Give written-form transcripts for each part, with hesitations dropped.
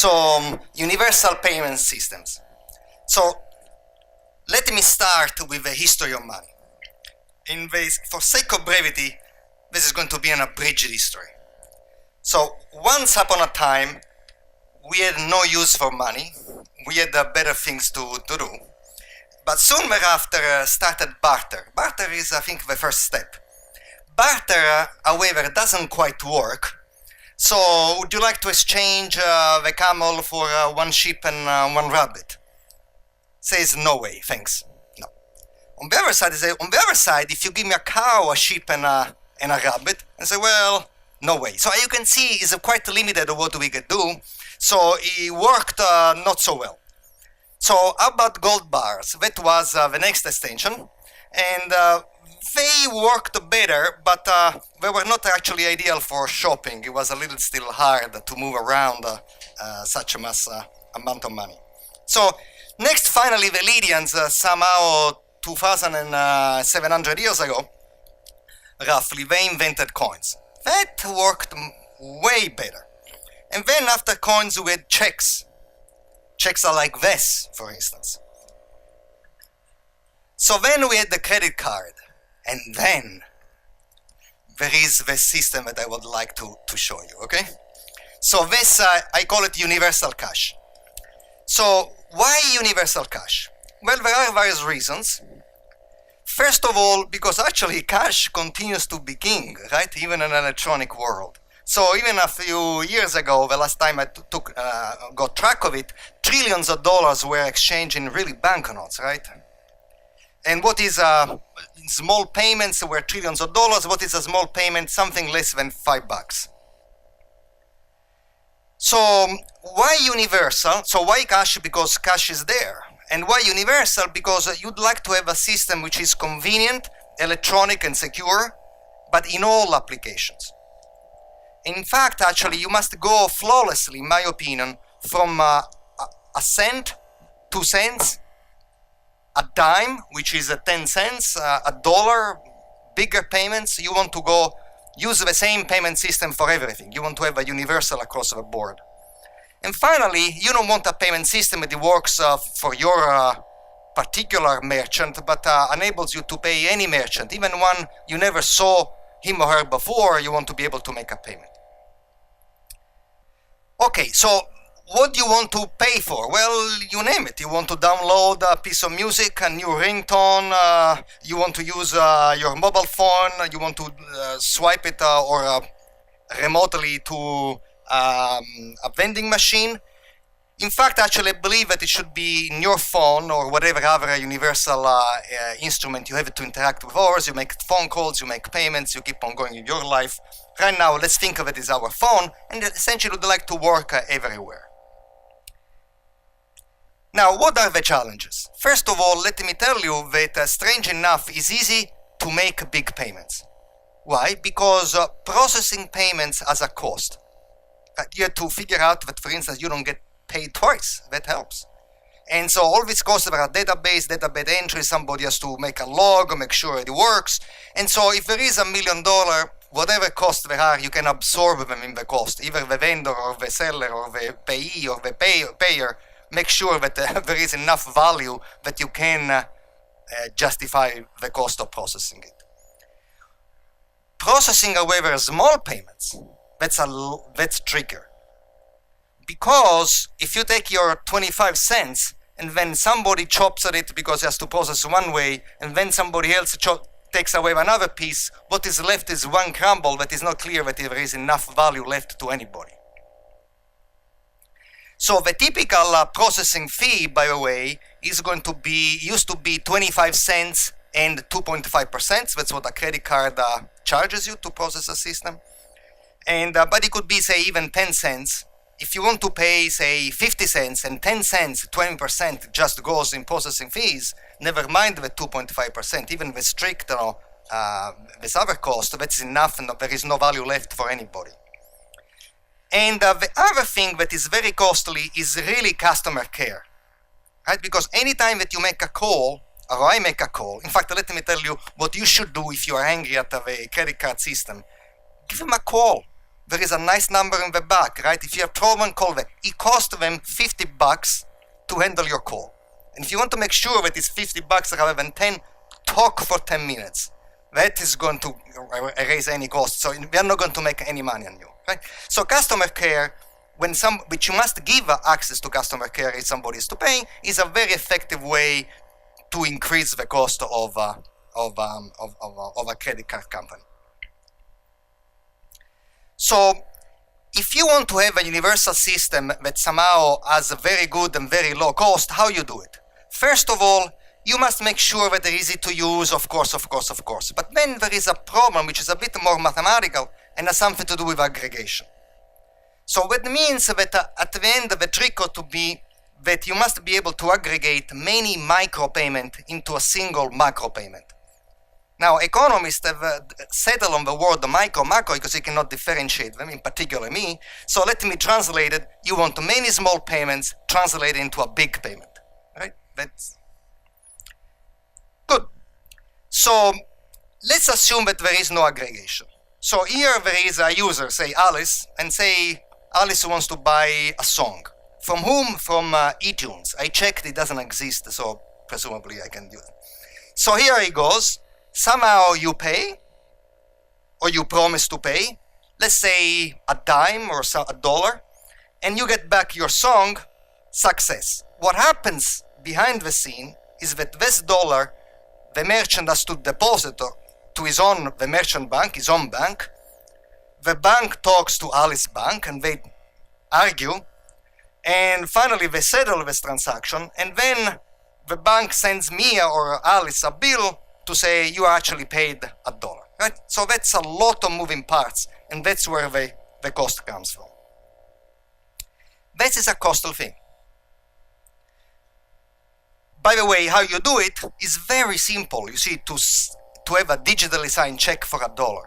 So universal payment systems. So let me start with the history of money. For sake of brevity, this is going to be an abridged history. So once upon a time, we had no use for money. We had better things to do. But soon thereafter started barter. Barter is, I think, the first step. Barter, however, doesn't quite work. So would you like to exchange the camel for one sheep and one rabbit? Says, no way, thanks. No. On the other side, if you give me a cow, a sheep, and a rabbit, and say, well, no way. So you can see it's quite limited what we can do. So it worked not so well. So how about gold bars? That was the next extension. And they worked better, but they were not actually ideal for shopping. It was a little still hard to move around such a mass amount of money. So next, finally, the Lydians, somehow 2,700 years ago, roughly, they invented coins. That worked way better. And then after coins, we had checks. Checks are like this, for instance. So then we had the credit card. And then there is the system that I would like to show you, okay? So this, I call it universal cash. So why universal cash? Well, there are various reasons. First of all, because actually cash continues to be king, right? Even in an electronic world. So even a few years ago, the last time I got track of it, trillions of dollars were exchanged in really banknotes, right? And what is small payments were trillions of dollars. What is a small payment? Something less than $5. So why universal? So why cash? Because cash is there. And why universal? Because you'd like to have a system which is convenient, electronic, and secure, but in all applications. In fact, actually, you must go flawlessly, in my opinion, from a cent, 2 cents, a dime, which is 10 cents, a dollar, bigger payments. You want to go use the same payment system for everything. You want to have a universal across the board. And finally, you don't want a payment system that works for your particular merchant, but enables you to pay any merchant, even one you never saw him or her before. You want to be able to make a payment. Okay, so what do you want to pay for? Well, you name it. You want to download a piece of music, a new ringtone, you want to use your mobile phone, you want to swipe it or remotely to a vending machine. In fact, actually, I believe that it should be in your phone or whatever other universal instrument you have to interact with ours. You make phone calls, you make payments, you keep on going in your life. Right now, let's think of it as our phone, and essentially would like to work everywhere. Now, what are the challenges? First of all, let me tell you that, strange enough, it's easy to make big payments. Why? Because processing payments has a cost. You have to figure out that, for instance, you don't get paid twice. That helps. And so all these costs are a database entry. Somebody has to make a log, make sure it works. And so if there is $1 million, whatever costs there are, you can absorb them in the cost. Either the vendor or the seller or the payee or the payer make sure that there is enough value that you can justify the cost of processing it. Processing, however, small payments, that's trickier. Because if you take your 25 cents and then somebody chops at it because he has to process one way, and then somebody else takes away another piece, what is left is one crumble that is not clear that there is enough value left to anybody. So the typical processing fee, by the way, used to be 25 cents and 2.5%. That's what a credit card charges you to process a system. And but it could be, say, even 10 cents. If you want to pay, say, 50 cents and 10 cents, 20% just goes in processing fees, never mind the 2.5%, even the strict, this other cost, that's enough and there is no value left for anybody. And the other thing that is very costly is really customer care, right? Because anytime that you make a call, or I make a call, in fact, let me tell you what you should do if you are angry at the credit card system. Give them a call. there is a nice number in the back, right? If you have problem, call them. It costs them $50 to handle your call. And if you want to make sure that it's $50 rather than 10, talk for 10 minutes. That is going to erase any cost. So we are not going to make any money on you, right? So customer care, which you must give access to customer care if somebody is to pay, is a very effective way to increase the cost of a credit card company. So if you want to have a universal system that somehow has a very good and very low cost, how you do it? First of all, you must make sure that they're easy to use, of course. But then there is a problem which is a bit more mathematical and has something to do with aggregation. So that means that at the end, the trick ought to be that you must be able to aggregate many micropayment into a single macro payment. Now, economists have settled on the word macro because you cannot differentiate them, in particular me. So let me translate it. You want many small payments translated into a big payment, right? That's good. So let's assume that there is no aggregation. So here there is a user, say Alice, and say Alice wants to buy a song. From whom? From eTunes. I checked, it doesn't exist, so presumably I can do it. So here it goes. Somehow you pay, or you promise to pay, let's say a dime or $1, and you get back your song, success. What happens behind the scene is that this dollar, the merchant has to deposit to the merchant bank, his own bank. The bank talks to Alice Bank, and they argue, and finally they settle this transaction, and then the bank sends me or Alice a bill to say you actually paid $1, right? So that's a lot of moving parts, and that's where the cost comes from. This is a costly thing. By the way, how you do it is very simple. You see, to have a digitally signed check for $1,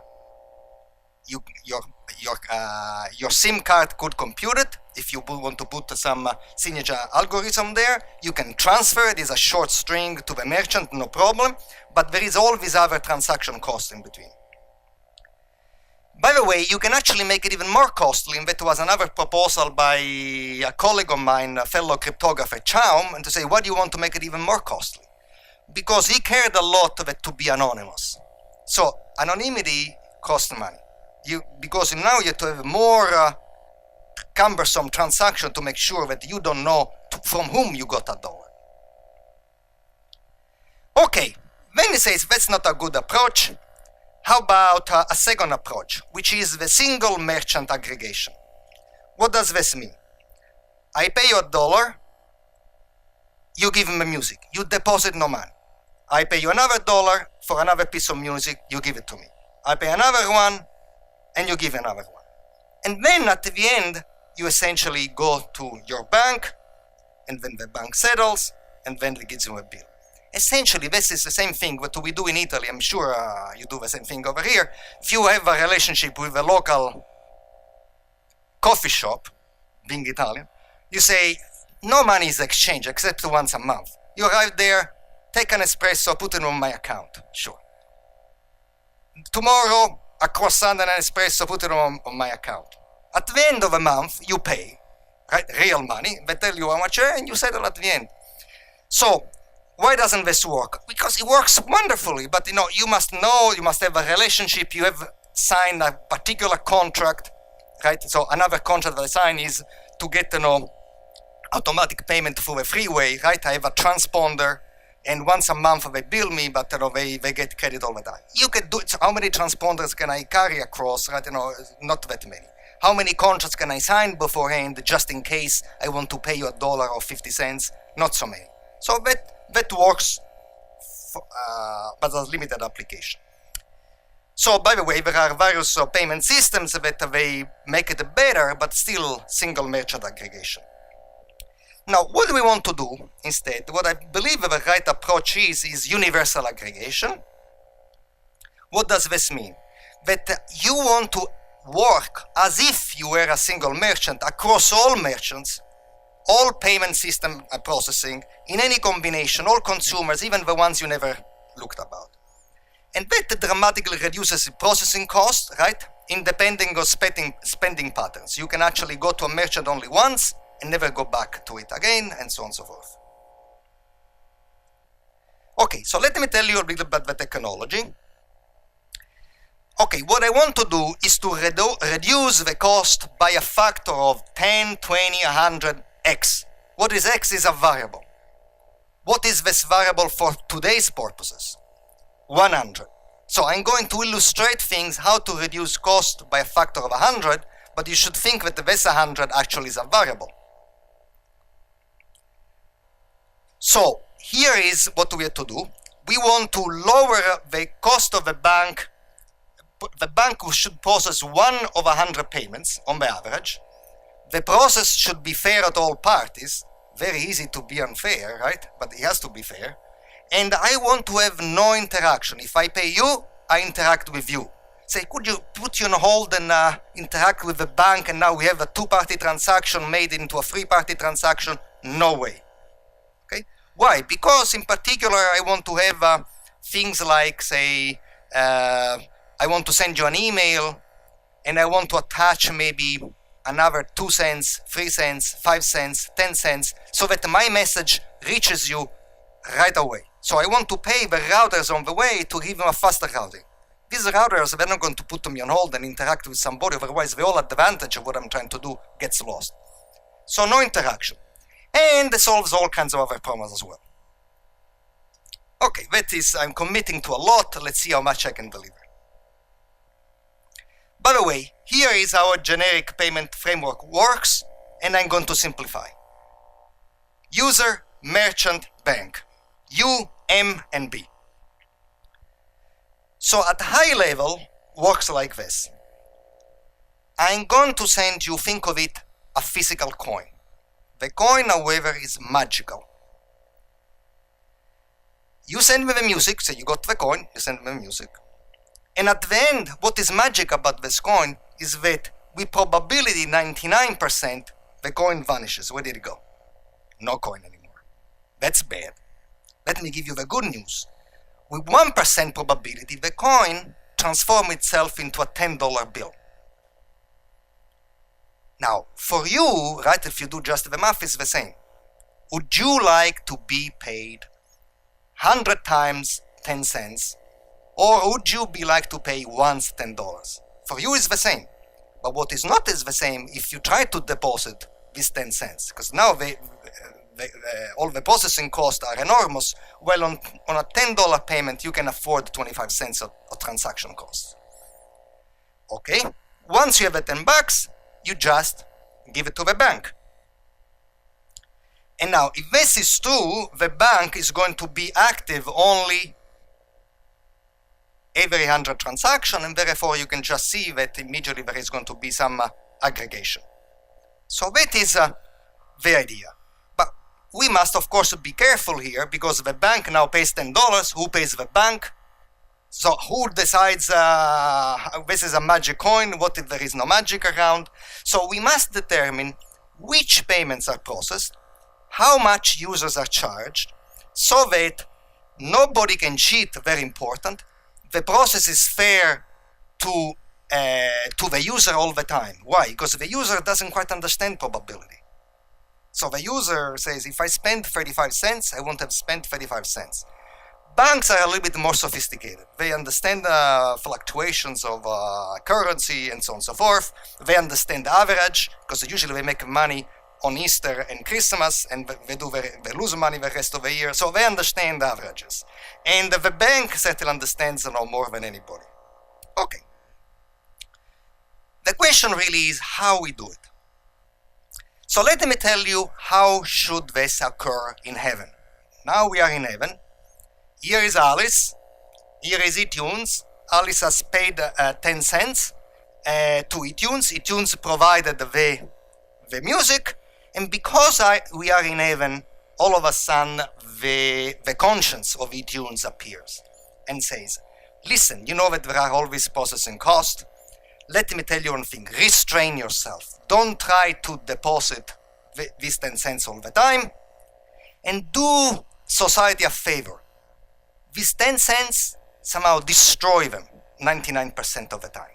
your SIM card could compute it. If you want to put some signature algorithm there, you can transfer it as a short string to the merchant, no problem. But there is all these other transaction costs in between. By the way, you can actually make it even more costly, and that was another proposal by a colleague of mine, a fellow cryptographer, Chaum, and to say, why do you want to make it even more costly? Because he cared a lot of it to be anonymous. So anonymity costs money. Because now you have to have more cumbersome transaction to make sure that you don't know from whom you got $1. Okay, then he says that's not a good approach. How about a second approach, which is the single merchant aggregation? What does this mean? I pay you $1, you give me music, you deposit no money. I pay you another $1 for another piece of music, you give it to me. I pay another one, and you give another one. And then at the end, you essentially go to your bank, and then the bank settles, and then it gives you a bill. Essentially, this is the same thing what we do in Italy. I'm sure you do the same thing over here. If you have a relationship with a local coffee shop, being Italian, you say, no money is exchanged except once a month. You arrive there, take an espresso, put it on my account. Sure. Tomorrow, a croissant and an espresso, put it on my account. At the end of the month, you pay, right? Real money. They tell you how much, and you settle at the end. So, why doesn't this work? Because it works wonderfully, but you must have a relationship, you have signed a particular contract, right? So another contract that I sign is to get automatic payment through a freeway, right? I have a transponder, and once a month they bill me, but they get credit all the time. You can do it. So how many transponders can I carry across, right? Not that many. How many contracts can I sign beforehand just in case I want to pay you $1 or 50 cents? Not so many. So that works, but has limited application. So, by the way, there are various payment systems that they make it better, but still single merchant aggregation. Now, what do we want to do instead? What I believe the right approach is universal aggregation. What does this mean? That you want to work as if you were a single merchant across all merchants, all payment system processing, in any combination, all consumers, even the ones you never looked about. And that dramatically reduces the processing cost, right? independent of spending patterns. You can actually go to a merchant only once and never go back to it again, and so on and so forth. Okay, so let me tell you a little about the technology. Okay, what I want to do is to reduce the cost by a factor of 10, 20, 100x. What is x is a variable. What is this variable for today's purposes? 100. So I'm going to illustrate things how to reduce cost by a factor of 100, but you should think that this 100 actually is a variable. So here is what we have to do. We want to lower the cost of the bank. The bank should process 1 of 100 payments on the average. The process should be fair at all parties. Very easy to be unfair, right? But it has to be fair. And I want to have no interaction. If I pay you, I interact with you. Say, could you put you on hold and interact with the bank, and now we have a two-party transaction made into a three-party transaction? No way. Okay? Why? Because in particular I want to have things like, say, I want to send you an email and I want to attach maybe another 2 cents, 3 cents, 5 cents, 10 cents, so that my message reaches you right away. So I want to pay the routers on the way to give them a faster routing. These routers, they're not going to put me on hold and interact with somebody, otherwise the whole advantage of what I'm trying to do gets lost. So no interaction. And it solves all kinds of other problems as well. Okay, that is, I'm committing to a lot. Let's see how much I can deliver. By the way, here is how a generic payment framework works, and I'm going to simplify. User, merchant, bank. U, M, and B. So at high level, works like this. I'm going to send you, think of it, a physical coin. The coin, however, is magical. You send me the music, so you got the coin, you send me the music. And at the end, what is magic about this coin is that with probability 99%, the coin vanishes. Where did it go? No coin anymore. That's bad. Let me give you the good news. With 1% probability, the coin transforms itself into a $10 bill. Now, for you, right, if you do just the math, it's the same. Would you like to be paid 100 times 10 cents? Or would you be like to pay once $10? For you, it's the same. But what is not is the same if you try to deposit this 10 cents. Because now all the processing costs are enormous. Well, on a $10 payment, you can afford 25 cents of transaction costs. Okay? Once you have the 10 bucks, you just give it to the bank. And now, if this is true, the bank is going to be active only every 100 transactions, and therefore you can just see that immediately there is going to be some aggregation. So that is the idea. But we must, of course, be careful here, because the bank now pays $10. Who pays the bank? So who decides this is a magic coin? What if there is no magic around? So we must determine which payments are processed, how much users are charged, so that nobody can cheat, very important. The process is fair to the user all the time. Why? Because the user doesn't quite understand probability. So the user says, if I spend 35 cents, I won't have spent 35 cents. Banks are a little bit more sophisticated. They understand fluctuations of currency and so on and so forth. They understand the average, because usually they make money on Easter and Christmas, and they lose money the rest of the year, so they understand the averages. And the bank certainly understands more than anybody. Okay. The question really is how we do it. So let me tell you how should this occur in heaven. Now we are in heaven. Here is Alice. Here is eTunes. Alice has paid 10 cents to eTunes. eTunes provided the music. And because we are in heaven, all of a sudden the conscience of eTunes appears and says, listen, you know that there are always processing costs. Let me tell you one thing, restrain yourself. Don't try to deposit these 10 cents all the time, and do society a favor. These 10 cents, somehow destroy them 99% of the time.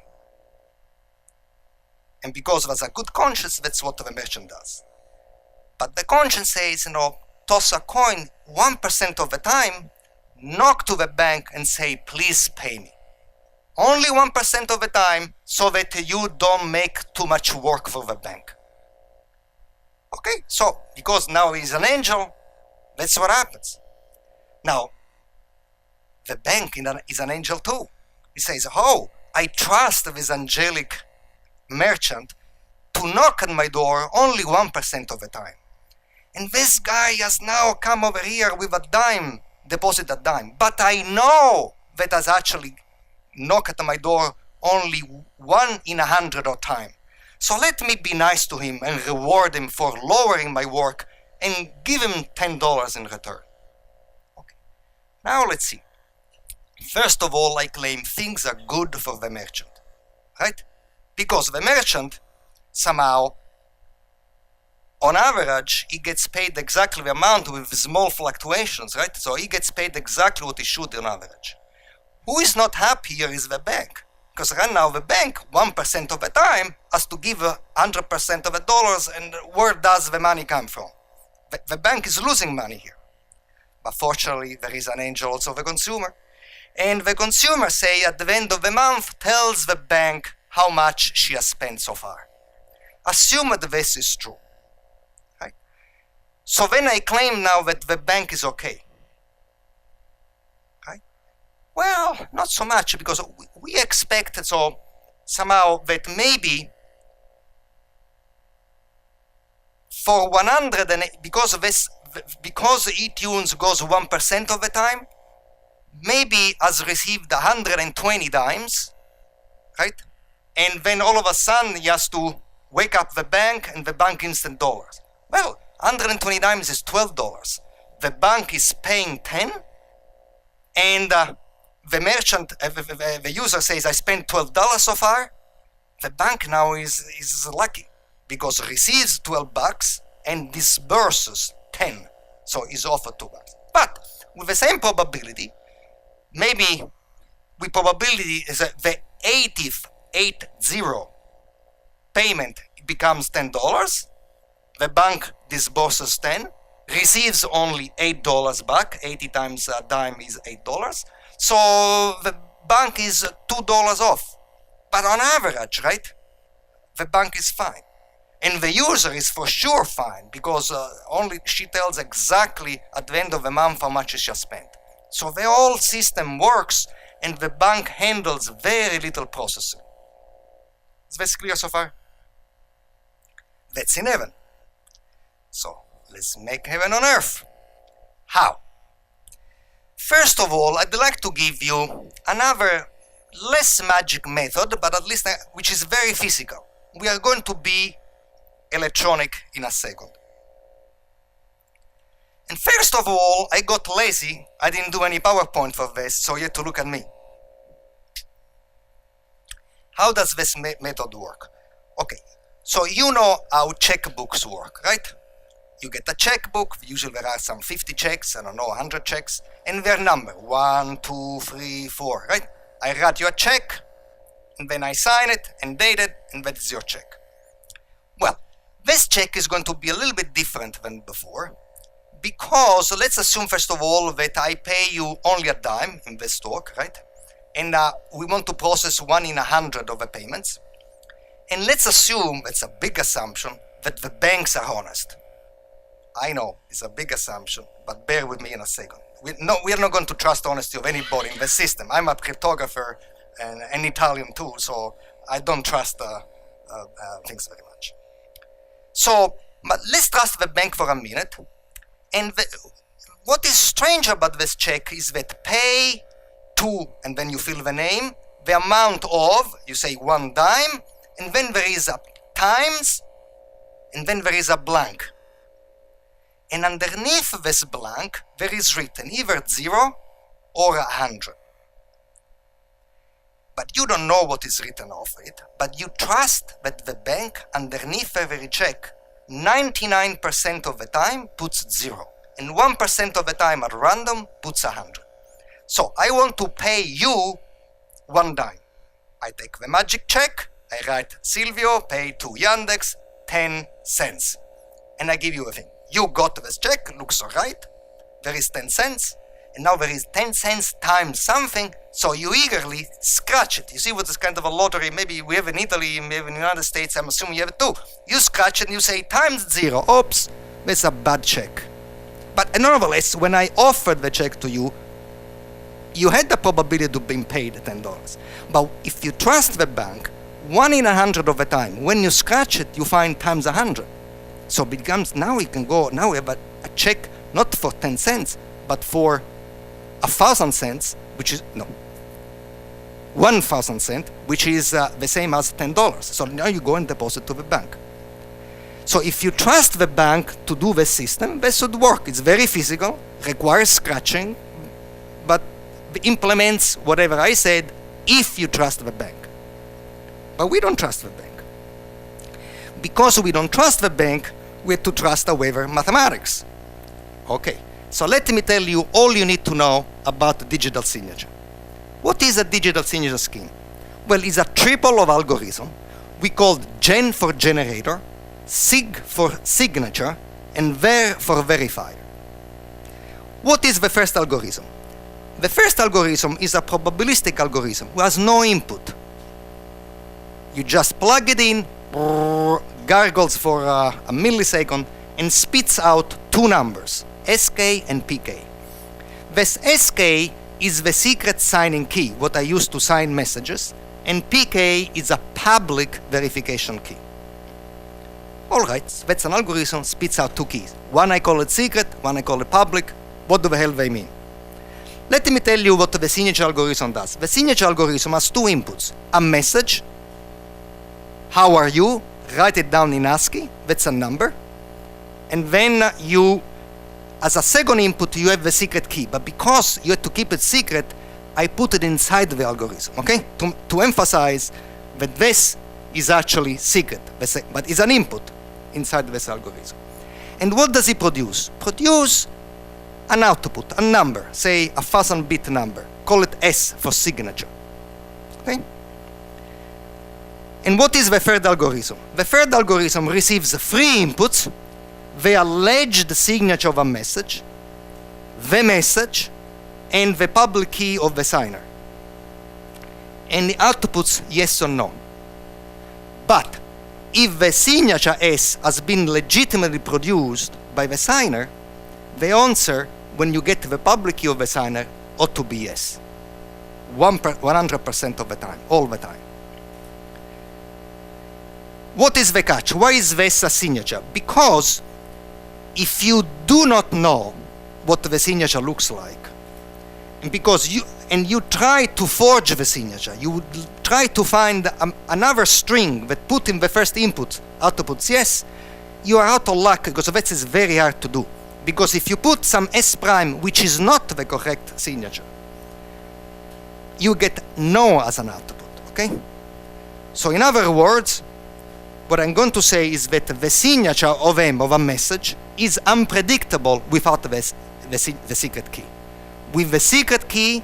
And because there's a good conscience, that's what the merchant does. But the conscience says, toss a coin 1% of the time, knock to the bank and say, please pay me. Only 1% of the time, so that you don't make too much work for the bank. Okay, so because now he's an angel, that's what happens. Now, the bank is an angel too. He says, oh, I trust this angelic merchant to knock on my door only 1% of the time. And this guy has now come over here with a dime, deposit a dime. But I know that has actually knocked at my door only 1 in 100 of time. So let me be nice to him and reward him for lowering my work and give him $10 in return. Okay. Now let's see. First of all, I claim things are good for the merchant, right? Because the merchant, somehow, on average, he gets paid exactly the amount with small fluctuations, right? So he gets paid exactly what he should on average. Who is not happy here is the bank. Because right now the bank, 1% of the time, has to give 100% of the dollars, and where does the money come from? The bank is losing money here. But fortunately, there is an angel also, the consumer. And the consumer, say, at the end of the month, tells the bank how much she has spent so far. Assume that this is true. Right? So then I claim now that the bank is okay. Right? Well, not so much, because we expect somehow that maybe for 100, and because e-tunes goes 1% of the time, maybe has received 120 dimes, right? And then all of a sudden he has to wake up the bank, and the bank instant dollars. Well, 120 dimes is $12. The bank is paying 10, and the merchant, the user says, I spent $12 so far. The bank now is lucky because receives $12 and disburses 10, so is offered $2. But with the same probability, maybe with probability is that the 80th payment becomes $10. The bank disburses 10, receives only $8 back. 80 times a dime is $8. So the bank is $2 off. But on average, right, the bank is fine. And the user is for sure fine, because only she tells exactly at the end of the month how much she has spent. So the whole system works, and the bank handles very little processing. Is this clear so far? That's in heaven. So let's make heaven on earth. How? First of all, I'd like to give you another less magic method, but at least which is very physical. We are going to be electronic in a second. And first of all, I got lazy. I didn't do any PowerPoint for this, so you have to look at me. How does this method work? Okay, so you know how checkbooks work, right? You get a checkbook, usually there are some 50 checks, 100 checks, and they're numbered, 1, 2, 3, 4, right? I write you a check, and then I sign it and date it, and that is your check. Well, this check is going to be a little bit different than before, because let's assume first of all that I pay you only a dime in this talk, right? And we want to process 1 in 100 of the payments. And let's assume, it's a big assumption, that the banks are honest. I know, it's a big assumption, but bear with me in a second. We are not going to trust honesty of anybody in the system. I'm a cryptographer and an Italian too, so I don't trust things very much. So, but let's trust the bank for a minute. And what is strange about this check is that pay to, and then you fill the name, the amount of, you say 1 dime, and then there is a times, and then there is a blank. And underneath this blank, there is written either 0 or 100. But you don't know what is written off it, but you trust that the bank, underneath every check, 99% of the time puts 0, and 1% of the time at random puts 100. So I want to pay you 1 dime. I take the magic check, I write Silvio, pay to Yandex, 10 cents. And I give you a thing. You got this check, looks all right. There is 10 cents. And now there is 10 cents times something, so you eagerly scratch it. You see what this kind of a lottery, maybe we have in Italy, maybe in the United States, I'm assuming you have it too. You scratch it and you say times 0. Oops, that's a bad check. But nevertheless, when I offered the check to you, you had the probability of being paid $10. But if you trust the bank, 1 in 100 of the time, when you scratch it, you find times 100. So it becomes, now you can go, now we have a check not for 10 cents, but for 1,000 cents, which is, no, 1,000 cents, which is the same as $10. So now you go and deposit to the bank. So if you trust the bank to do the system, this should work. It's very physical, requires scratching, but implements whatever I said if you trust the bank. But we don't trust the bank. Because we don't trust the bank, we have to trust, however, mathematics. Okay, so let me tell you all you need to know about the digital signature. What is a digital signature scheme? Well, it's a triple of algorithm. We call gen for generator, sig for signature, and ver for verifier. What is the first algorithm? The first algorithm is a probabilistic algorithm who has no input. You just plug it in, gargles for a millisecond, and spits out two numbers, SK and PK. This SK is the secret signing key, what I use to sign messages, and PK is a public verification key. Alright, that's an algorithm, spits out two keys. One I call it secret, one I call it public. What the hell they mean? Let me tell you what the signature algorithm does. The signature algorithm has two inputs. A message, how are you? Write it down in ASCII, that's a number. And then you, as a second input, you have the secret key. But because you have to keep it secret, I put it inside the algorithm, okay? To emphasize that this is actually secret, but it's an input inside this algorithm. And what does it produce? Produce an output, a number, say 1,000-bit number. Call it S for signature, okay? And what is the third algorithm? The third algorithm receives three inputs: the alleged signature of a message, the message, and the public key of the signer. And the outputs yes or no. But if the signature S has been legitimately produced by the signer, the answer, when you get to the public key of the signer, ought to be yes. 100% of the time, all the time. What is the catch? Why is this a signature? Because if you do not know what the signature looks like, and because you try to forge the signature, you would try to find another string that put in the first input, outputs yes, you are out of luck, because that is very hard to do. Because if you put some S prime which is not the correct signature, you get no as an output, okay? So in other words, what I'm going to say is that the signature of a message is unpredictable without the secret key. With the secret key,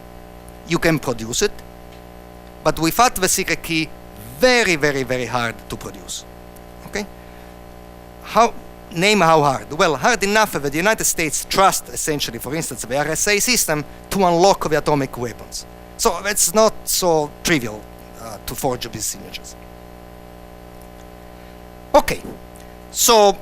you can produce it, but without the secret key, very, very, very hard to produce. Okay? Name how hard? Well, hard enough that the United States trust, essentially, for instance, the RSA system to unlock the atomic weapons. So it's not so trivial to forge these signatures. Okay, so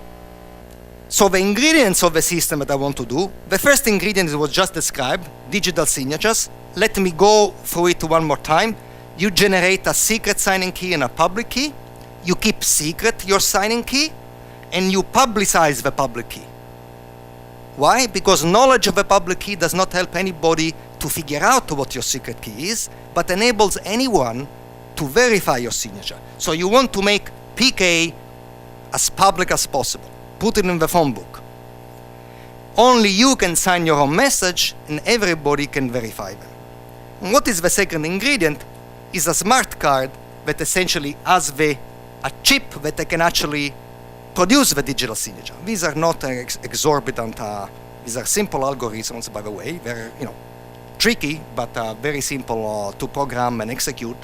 the ingredients of the system that I want to do, the first ingredient was just described, digital signatures. Let me go through it one more time. You generate a secret signing key and a public key. You keep secret your signing key, and you publicize the public key. Why? Because knowledge of the public key does not help anybody to figure out what your secret key is, but enables anyone to verify your signature. So you want to make PK as public as possible. Put it in the phone book. Only you can sign your own message, and everybody can verify them. And what is the second ingredient? Is a smart card that essentially has a chip that they can actually produce the digital signature. These are not exorbitant. These are simple algorithms, by the way. They're tricky, but very simple to program and execute.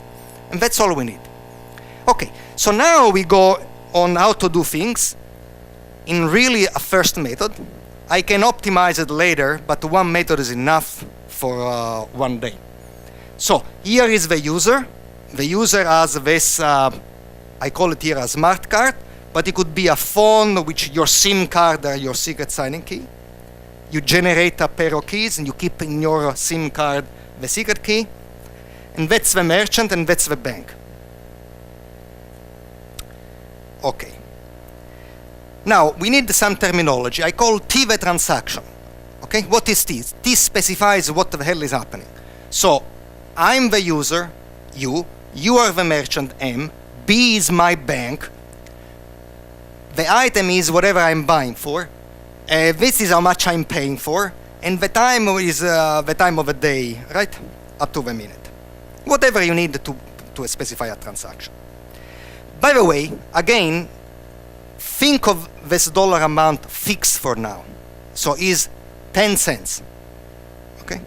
And that's all we need. Okay, so now we go on how to do things in really a first method. I can optimize it later, but one method is enough for one day. So here is the user. The user has this, I call it here a smart card, but it could be a phone which your SIM card or your secret signing key. You generate a pair of keys and you keep in your SIM card the secret key. And that's the merchant and that's the bank. Okay. Now, we need some terminology. I call T the transaction. Okay, what is T? T specifies what the hell is happening. So, I'm the user, you are the merchant, M, B is my bank, the item is whatever I'm buying for, this is how much I'm paying for, and the time is the time of the day, right? Up to the minute. Whatever you need to specify a transaction. By the way, again, think of this dollar amount fixed for now. So is 10 cents. Okay?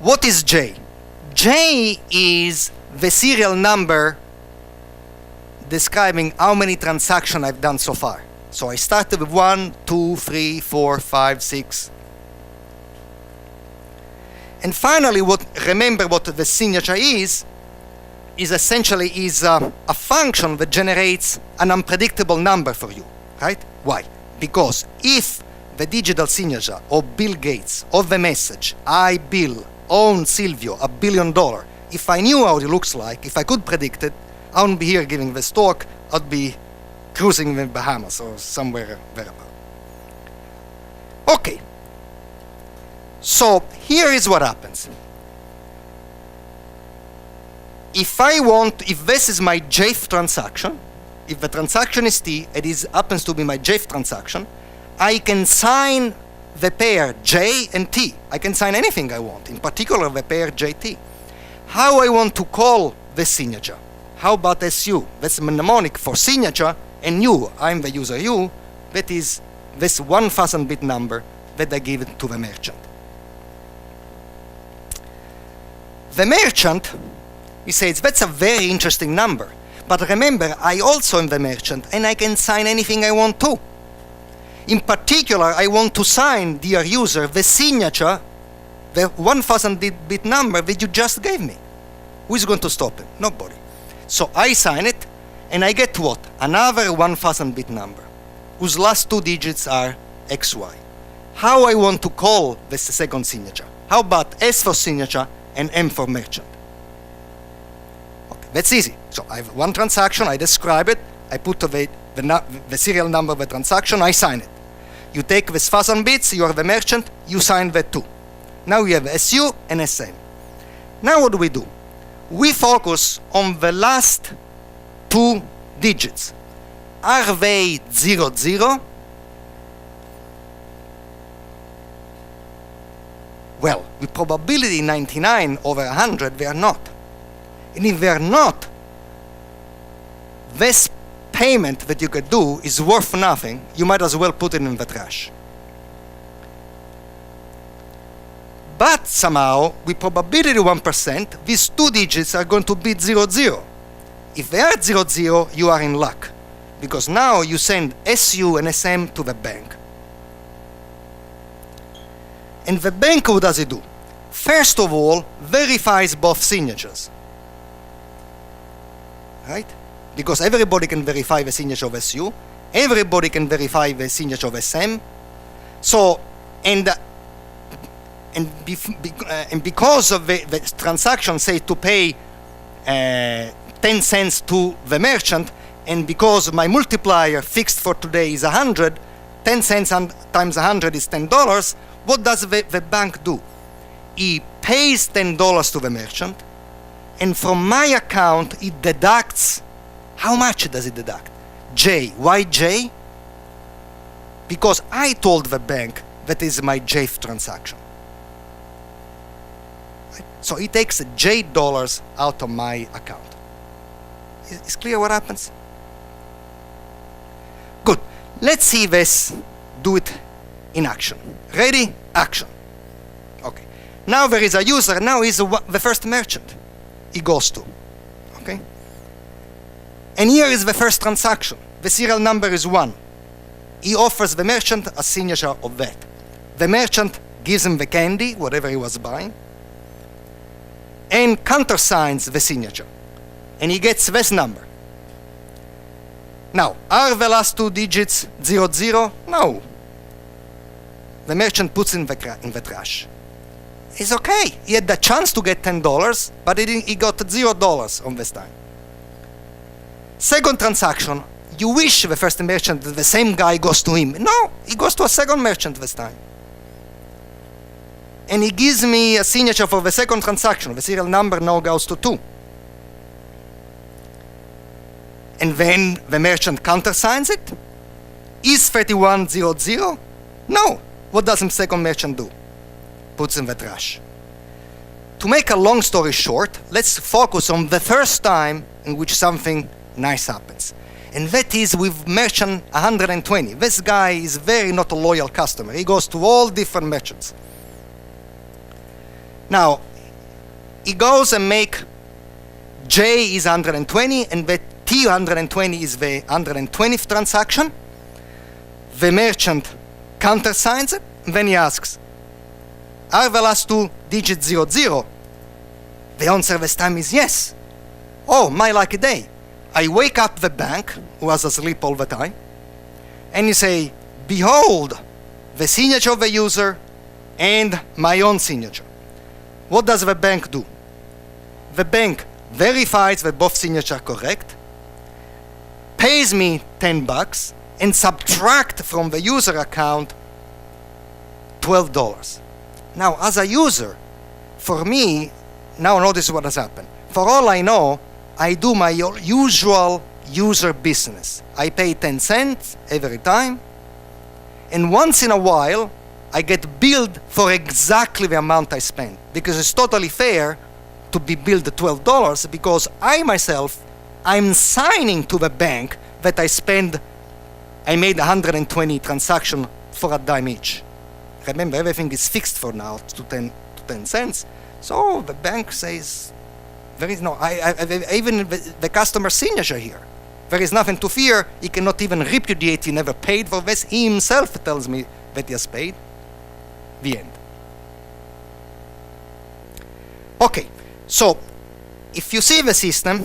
What is J? J is the serial number describing how many transactions I've done so far. So I started with 1, 2, 3, 4, 5, 6. And finally, remember what the signature is essentially a function that generates an unpredictable number for you, right? Why? Because if the digital signature of Bill Gates of the message, I, Bill, own Silvio $1 billion, if I knew how it looks like, if I could predict it, I wouldn't be here giving this talk, I'd be cruising in the Bahamas or somewhere thereabout. Okay. So here is what happens. If this is my JF transaction, if the transaction is T, it happens to be my JF transaction, I can sign the pair J and T. I can sign anything I want, in particular the pair JT. How I want to call the signature? How about SU? That's mnemonic for signature, and U, I'm the user U, that is this 1000-bit number that I give it to the merchant. The merchant, he says, that's a very interesting number. But remember, I also am the merchant, and I can sign anything I want to. In particular, I want to sign, dear user, the signature, the 1000-bit number that you just gave me. Who is going to stop it? Nobody. So I sign it, and I get what? Another 1000-bit number, whose last 2 digits are XY. How I want to call this second signature? How about S for signature and M for merchant? Okay, that's easy. So I have one transaction, I describe it, I put the serial number of the transaction, I sign it. You take this 1000 bits, you are the merchant, you sign the 2. Now we have SU and SM. Now what do? We focus on the last 2 digits. Are they 00? Well, with probability 99 over 100, they are not. And if they are not, this payment that you could do is worth nothing. You might as well put it in the trash. But somehow, with probability 1%, these 2 digits are going to be 00. If they are 00, you are in luck, because now you send SU and SM to the bank. And the bank, what does it do? First of all, verifies both signatures. Right? Because everybody can verify the signature of SU, everybody can verify the signature of SM. So, and because of the transaction, say, to pay 10 cents to the merchant, and because my multiplier fixed for today is 100, 10 cents times 100 is $10, what does the bank do? He pays $10 to the merchant, and from my account, it deducts. How much does it deduct? J. Why J? Because I told the bank that is my JF transaction. Right? So it takes J dollars out of my account. Is clear what happens? Good. Let's see this. Do it in action. Ready? Action. Okay. Now there is a user. Now he's the first merchant he goes to. Okay. Okay? And here is the first transaction. The serial number is 1. He offers the merchant a signature of that. The merchant gives him the candy, whatever he was buying, and countersigns the signature. And he gets this number. Now, are the last 2 digits 00? No. The merchant puts in the trash. It's okay. He had the chance to get $10, but he got $0 on this time. Second transaction, you wish the first merchant that the same guy goes to him. No, he goes to a second merchant this time. And he gives me a signature for the second transaction. The serial number now goes to 2. And then the merchant countersigns it. Is 3100? No. What does the second merchant do? Puts in the trash. To make a long story short, let's focus on the first time in which something nice happens. And that is with merchant 120. This guy is very not a loyal customer. He goes to all different merchants. Now, he goes and make J is 120, and the T120 is the 120th transaction. The merchant countersigns it, and then he asks, are the last 2 digits 00? The answer this time is yes. Oh, my lucky day. I wake up the bank, who was asleep all the time, and you say, behold, the signature of the user and my own signature. What does the bank do? The bank verifies that both signatures are correct, pays me $10, and subtract from the user account $12. Now, as a user, for me, now notice what has happened. For all I know, I do my usual user business. I pay 10 cents every time, and once in a while, I get billed for exactly the amount I spent, because it's totally fair to be billed $12 because I myself, I'm signing to the bank that I made 120 transactions for a dime each. Remember, everything is fixed for now to 10 cents. So the bank says, there is no, even the customer signature here. There is nothing to fear. He cannot even repudiate he never paid for this. He himself tells me that he has paid. The end. Okay, so if you see the system,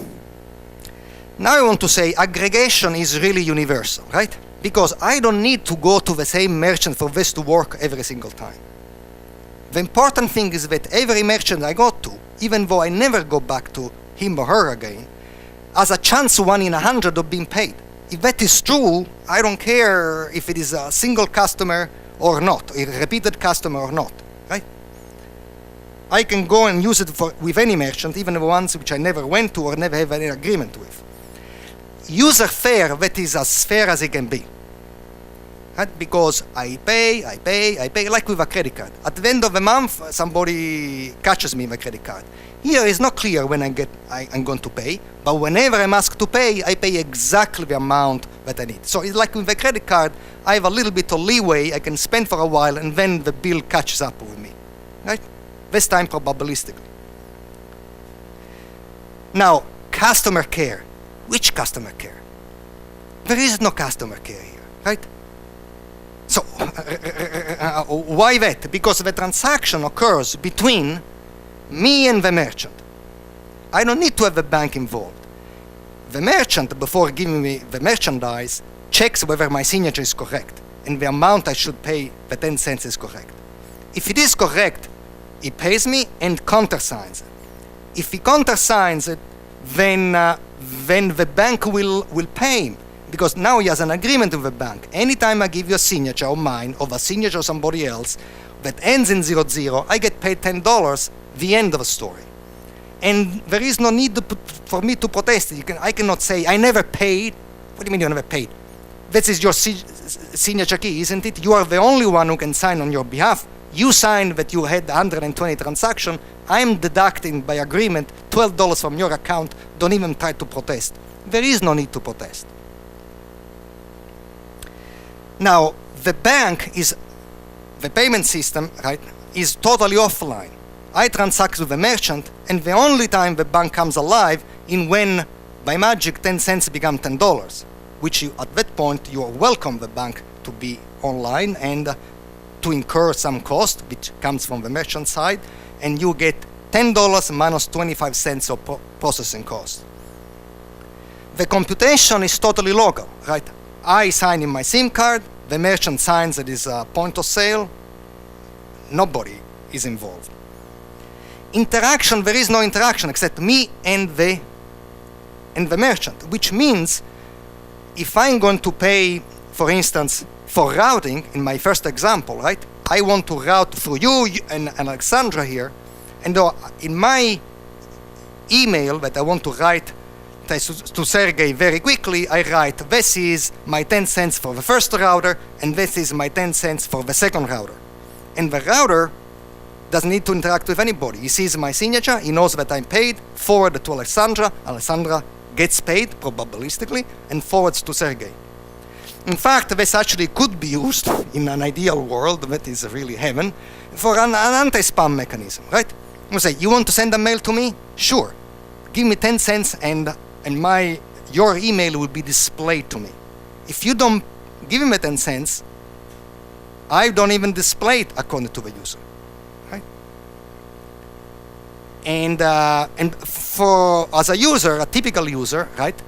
now I want to say aggregation is really universal, right? Because I don't need to go to the same merchant for this to work every single time. The important thing is that every merchant I go to, even though I never go back to him or her again, has a chance 1 in 100 of being paid. If that is true, I don't care if it is a single customer or not, a repeated customer or not, right? I can go and use it with any merchant, even the ones which I never went to or never have any agreement with. User fair, that is as fair as it can be. Right? Because I pay, like with a credit card. At the end of the month, somebody catches me with a credit card. Here it's not clear when I'm going to pay, but whenever I'm asked to pay, I pay exactly the amount that I need. So it's like with a credit card, I have a little bit of leeway, I can spend for a while, and then the bill catches up with me. Right? This time probabilistically. Now, customer care. Which customer care? There is no customer care here, right? So, why that? Because the transaction occurs between me and the merchant. I don't need to have the bank involved. The merchant, before giving me the merchandise, checks whether my signature is correct and the amount I should pay, the 10 cents, is correct. If it is correct, he pays me and countersigns it. If he countersigns it, then the bank will pay him, because now he has an agreement with the bank. Anytime I give you a signature of mine, of a signature of somebody else, that ends in 00, I get paid $10, the end of the story. And there is no need for me to protest. I cannot say, I never paid. What do you mean you never paid? This is your signature key, isn't it? You are the only one who can sign on your behalf. You signed that you had 120 transactions. I'm deducting by agreement $12 from your account. Don't even try to protest. There is no need to protest. Now, the bank is, the payment system, right, is totally offline. I transact with the merchant, and the only time the bank comes alive in when by magic 10 cents become $10, which you, at that point you welcome the bank to be online and to incur some cost which comes from the merchant side, and you get $10 minus 25 cents of processing cost. The computation is totally local, right? I sign in my SIM card, the merchant signs that is a point of sale, nobody is involved. Interaction, there is no interaction except me and the merchant, which means if I'm going to pay, for instance, for routing, in my first example, right? I want to route through you and Alexandra here, and in my email that I want to write to Sergey very quickly, I write, this is my 10 cents for the first router, and this is my 10 cents for the second router. And the router doesn't need to interact with anybody. He sees my signature, he knows that I'm paid, forward it to Alexandra, Alexandra gets paid, probabilistically, and forwards to Sergey. In fact, this actually could be used in an ideal world, that is really heaven, for an anti-spam mechanism, right? You say, you want to send a mail to me? Sure. Give me 10 cents and your email will be displayed to me. If you don't give me 10 cents, I don't even display it according to the user, right? And for as a user, a typical user, right?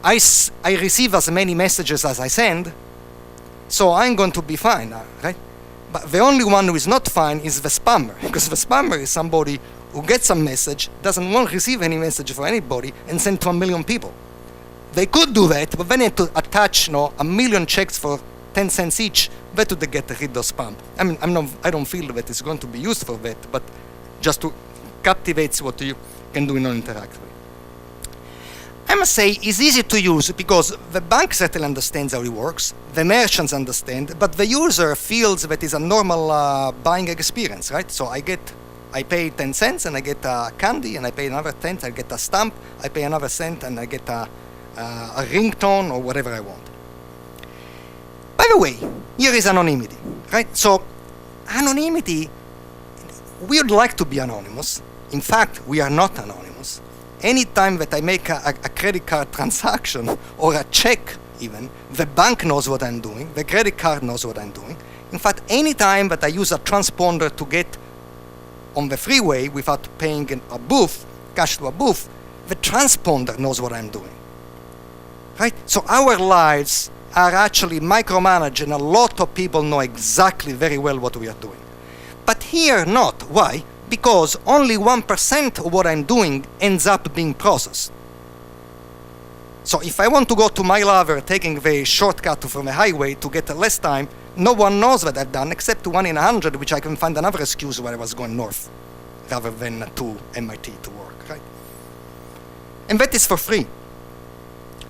I receive as many messages as I send, so I'm going to be fine, right? But the only one who is not fine is the spammer, because the spammer is somebody who gets a message, doesn't want to receive any message from anybody, and send to 1 million people. They could do that, but then they have to attach, 1 million checks for 10 cents each. That would get rid of spam. I mean, I don't feel that it's going to be used for that, but just to captivate what you can do in non-interactive. I must say it's easy to use because the bank certainly understands how it works, the merchants understand, but the user feels that it's a normal buying experience, right? So I pay 10 cents and I get a candy, and I pay another 10 cents, I get a stamp, I pay another cent and I get a ringtone or whatever I want. By the way, here is anonymity, right? So anonymity, we would like to be anonymous. In fact, we are not anonymous. Anytime that I make a credit card transaction or a check even, the bank knows what I'm doing, the credit card knows what I'm doing. In fact, anytime that I use a transponder to get on the freeway without paying a booth, cash to a booth, the transponder knows what I'm doing, right? So our lives are actually micromanaged, and a lot of people know exactly very well what we are doing. But here not. Why? Because only 1% of what I'm doing ends up being processed. So if I want to go to my lover taking the shortcut from the highway to get less time, no one knows what I've done except 1 in 100, which I can find another excuse where I was going north rather than to MIT to work, right? And that is for free.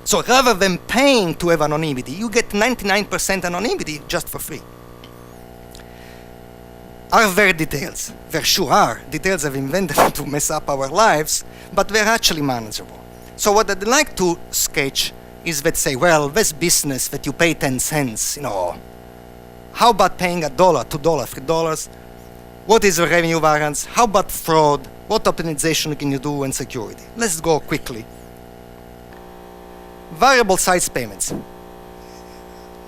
So rather than paying to have anonymity, you get 99% anonymity just for free. Are there details? There sure are. Details have invented to mess up our lives, but they're actually manageable. So what I'd like to sketch is that say, well, this business that you pay 10 cents, how about paying $1, $2, $3? What is the revenue variance? How about fraud? What optimization can you do and security? Let's go quickly. Variable size payments.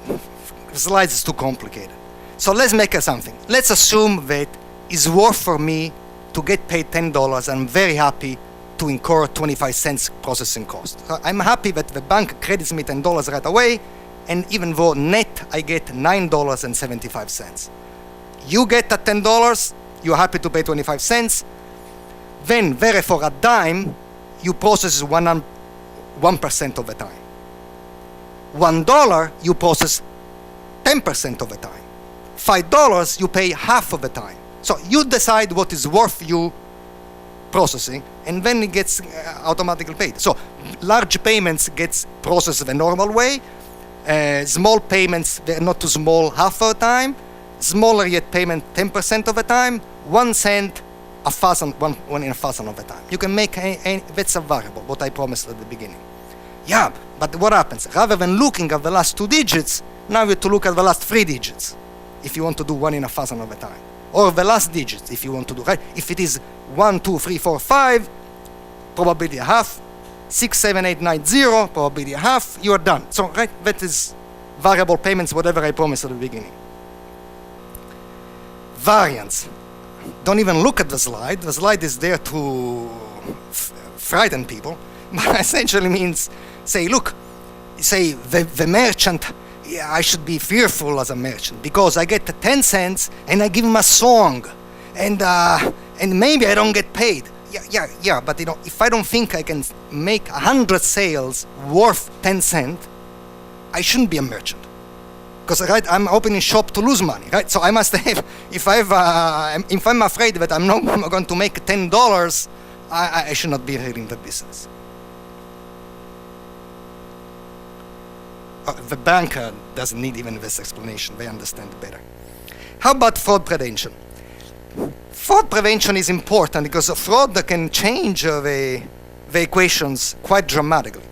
The slide is too complicated. So let's make something. Let's assume that it's worth for me to get paid $10. I'm very happy to incur 25 cents processing cost. So I'm happy that the bank credits me $10 right away, and even though net I get $9.75. You get that $10, you're happy to pay 25 cents. Then, for a dime, you process 1% of the time. $1, you process 10% of the time. $5, you pay half of the time. So you decide what is worth you processing, and then it gets automatically paid. So large payments gets processed the normal way. Small payments, they're not too small half of the time. Smaller yet payment 10% of the time. 1 cent, 1,000, 1 in 1,000 of the time. You can make that's a variable, what I promised at the beginning. Yeah, but what happens? Rather than looking at the last 2 digits, now you have to look at the last 3 digits if you want to do 1 in 1,000 of the time. Or the last digits if you want to do, right? If it is 1, 2, 3, 4, 5, probability half, 67890, probability half, you are done. So, right, that is variable payments, whatever I promised at the beginning. Variance. Don't even look at the slide. The slide is there to frighten people, but essentially means, say, look, say the merchant, yeah, I should be fearful as a merchant because I get 10 cents and I give him a song, and maybe I don't get paid. Yeah, but you know, if I don't think I can make 100 sales worth 10 cents, I shouldn't be a merchant. Because right, I'm opening shop to lose money, right? So I must have, if I'm afraid that I'm not going to make $10, I should not be really in the business. The bank doesn't need even this explanation. They understand better. How about fraud prevention? Fraud prevention is important because fraud can change the equations quite dramatically.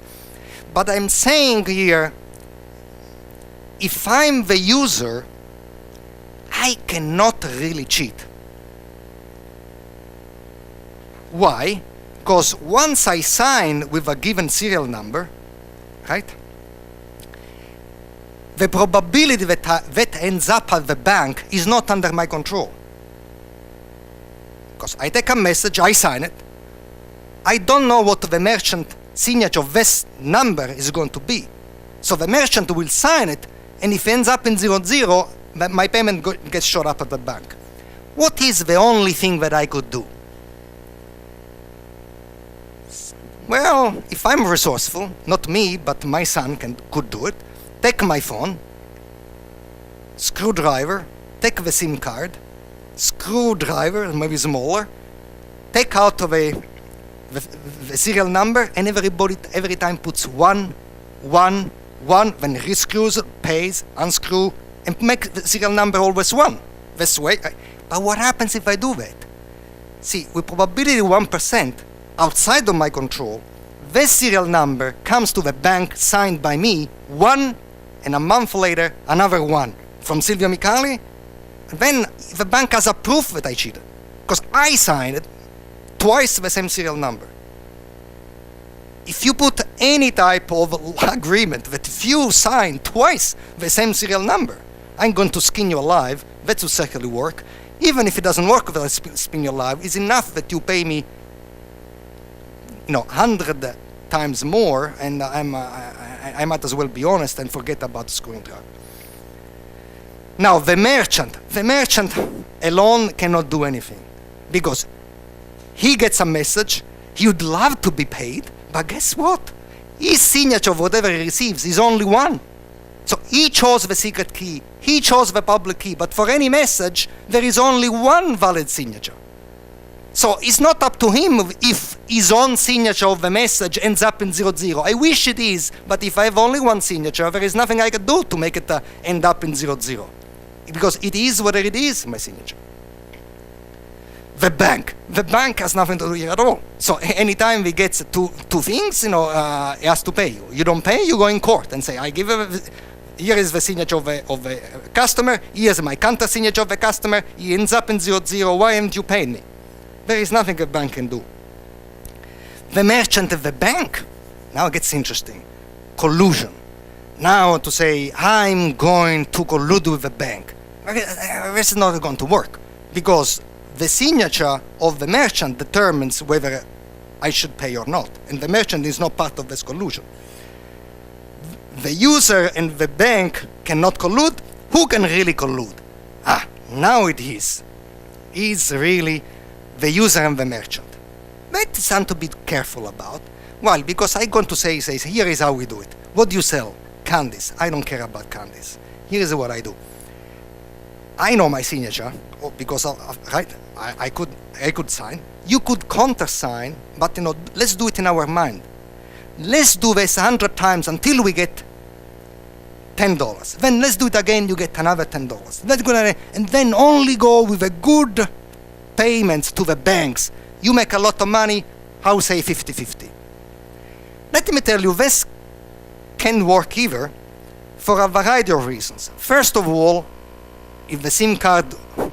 But I'm saying here, if I'm the user, I cannot really cheat. Why? Because once I sign with a given serial number, right, the probability that ends up at the bank is not under my control. Because I take a message, I sign it, I don't know what the merchant signature of this number is going to be. So the merchant will sign it, and if it ends up in 00, my payment gets shot up at the bank. What is the only thing that I could do? Well, if I'm resourceful, not me, but my son could do it, take my phone, screwdriver, take the SIM card, screwdriver, maybe smaller, take out of the serial number, and every time puts 1, 1, 1, then rescrews, pays, unscrew, and make the serial number always 1. This way. But what happens if I do that? See, with probability 1%, outside of my control, this serial number comes to the bank signed by me, 1, and a month later, another 1 from Silvio Micali. And then the bank has a proof that I cheated, because I signed it twice the same serial number. If you put any type of agreement that if you sign twice the same serial number, I'm going to skin you alive, that will certainly work. Even if it doesn't work, that I'll spin you alive, is enough that you pay me 100 times more, and I might as well be honest and forget about the screwing driver. Now, the merchant alone cannot do anything, because he gets a message, he would love to be paid, but guess what? His signature of whatever he receives is only 1. So he chose the secret key, he chose the public key, but for any message, there is only 1 valid signature. So it's not up to him if his own signature of the message ends up in 00. I wish it is, but if I have only 1 signature, there is nothing I can do to make it end up in 00. Because it is what it is, my signature. The bank has nothing to do here at all. So anytime we get two things, he has to pay you. You don't pay, you go in court and say, here is the signature of the customer, here's my counter signature of the customer, he ends up in 00, why haven't you paid me? There is nothing a bank can do. The merchant of the bank, now it gets interesting. Collusion. Now to say, I'm going to collude with the bank. This is not going to work, because the signature of the merchant determines whether I should pay or not, and the merchant is not part of this collusion. The user and the bank cannot collude. Who can really collude? Now it is. It's really the user and the merchant. That is something to be careful about. Why? Because I'm going to say, here is how we do it. What do you sell? Candies. I don't care about candies. Here is what I do. I know my signature, because I could sign. You could countersign, but let's do it in our mind. Let's do this 100 times until we get $10. Then let's do it again, you get another $10. And then only go with a good payments to the banks. You make a lot of money, I would say 50-50. Let me tell you, this can work either for a variety of reasons. First of all, if the SIM card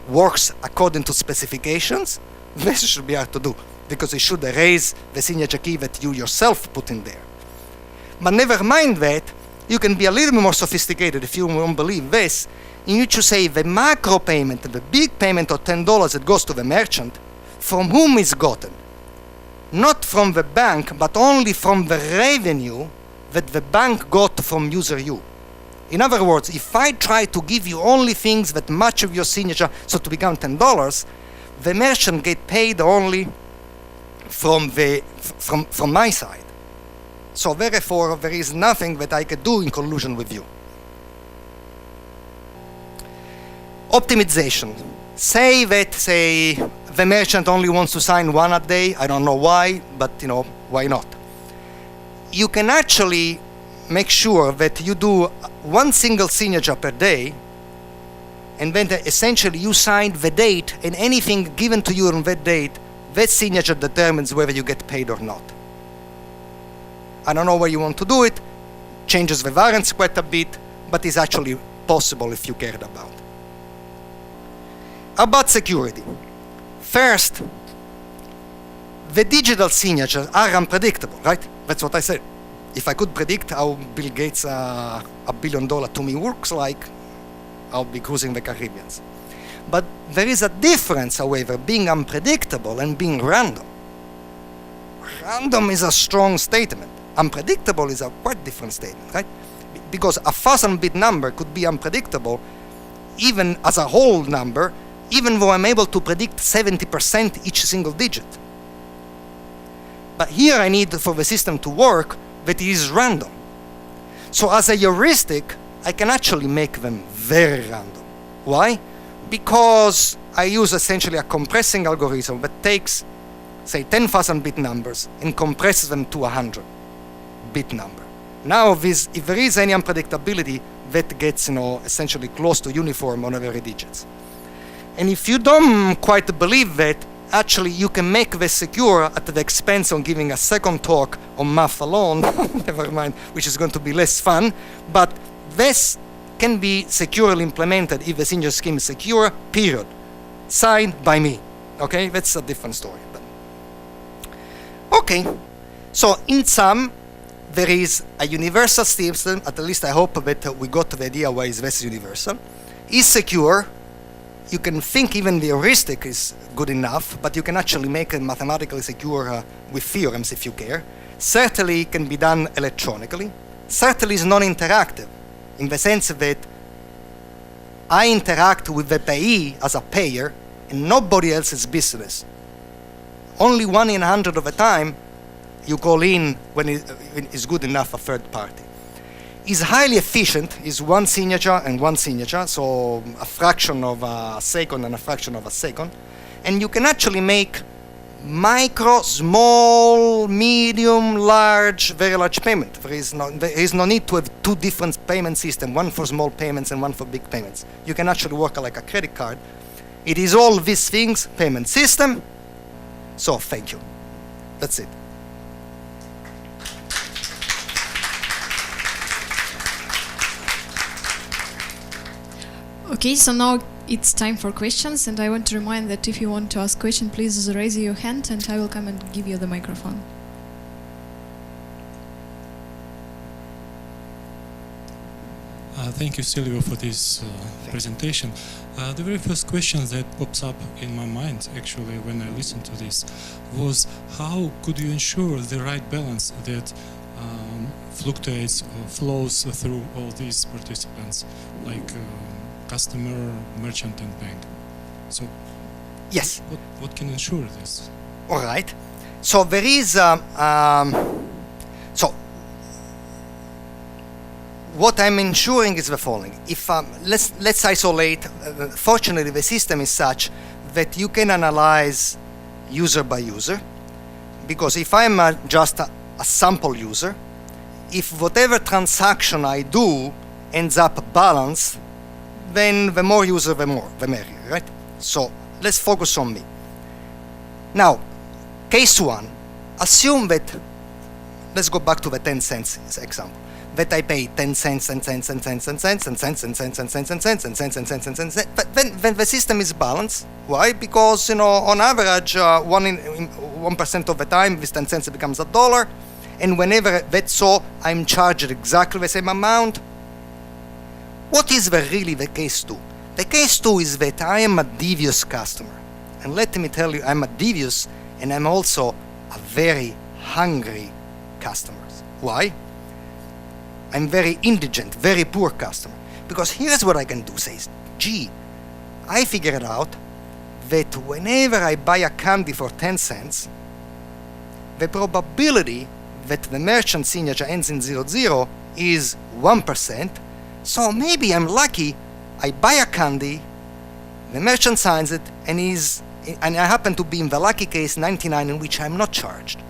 works according to specifications, this should be hard to do. because it should erase the signature key that you yourself put in there. But never mind that, you can be a little bit more sophisticated if you don't believe this. You need to say the macro payment, the big payment of $10 that goes to the merchant, from whom is gotten. Not from the bank, but only from the revenue that the bank got from user U. In other words, if I try to give you only things that match of your signature, so to become $10, the merchant get paid only from my side. So therefore, there is nothing that I could do in collusion with you. Optimization. Say the merchant only wants to sign one a day. I don't know why, but why not? You can actually make sure that you do one single signature per day, and then essentially you sign the date, and anything given to you on that date, that signature determines whether you get paid or not. I don't know where you want to do it, changes the variance quite a bit, but it's actually possible if you cared about. About security. First, the digital signatures are unpredictable, right? That's what I said. If I could predict how Bill Gates' $1 billion to me works like, I'll be cruising the Caribbean. But there is a difference, however, being unpredictable and being random. Random is a strong statement. Unpredictable is a quite different statement, right? Because a 1,000-bit number could be unpredictable even as a whole number, even though I'm able to predict 70% each single digit. But here I need for the system to work that it is random. So as a heuristic, I can actually make them very random. Why? Because I use essentially a compressing algorithm that takes, say, 10,000-bit numbers and compresses them to a 100-bit number. Now, if there is any unpredictability, that gets essentially close to uniform on every digits. And if you don't quite believe that, actually you can make this secure at the expense of giving a second talk on math alone, never mind, which is going to be less fun, but this can be securely implemented if the signature scheme is secure, period. Signed by me. Okay, that's a different story. But okay, so in sum, there is a universal system, at least I hope that we got the idea why is this universal, is secure. You can think even the heuristic is good enough, but you can actually make it mathematically secure with theorems if you care. Certainly can be done electronically. Certainly is non-interactive, in the sense that I interact with the payee as a payer and nobody else's business. Only 1 in 100 of the time you call in when it is good enough a third party. Is highly efficient, is one signature and one signature, so a fraction of a second and a fraction of a second. And you can actually make micro, small, medium, large, very large payment. There is no need to have two different payment systems, one for small payments and one for big payments. You can actually work like a credit card. It is all these things, payment system. So thank you. That's it. Okay, so now it's time for questions, and I want to remind that if you want to ask a question, please raise your hand and I will come and give you the microphone. Thank you, Silvio, for this presentation. The very first question that pops up in my mind, actually, when I listened to this, was how could you ensure the right balance that fluctuates or flows through all these participants, like customer, merchant, and bank? So, yes. What can ensure this? All right. So there is what I'm ensuring is the following. If let's isolate. Fortunately, the system is such that you can analyze user by user, because if I'm just a sample user, if whatever transaction I do ends up balanced, then the more user, the merrier, right? So let's focus on me. Now, case one, assume that, let's go back to the 10 cents example. that I pay 10 cents and cents and cents and cents and cents and cents and cents and cents and cents and cents and cents. But when the system is balanced, why? Because on average, 1% of the time, this 10 cents becomes $1, and whenever that's so, I'm charged exactly the same amount. What is really the case 2? The case 2 is that I am a devious customer, and let me tell you, I'm a devious, and I'm also a very hungry customer. Why? I'm very indigent, very poor customer. Because here's what I can do, says, gee, I figured out that whenever I buy a candy for 10 cents, the probability that the merchant signature ends in 00 is 1%. So maybe I'm lucky, I buy a candy, the merchant signs it, and I happen to be in the lucky case 99 in which I'm not charged.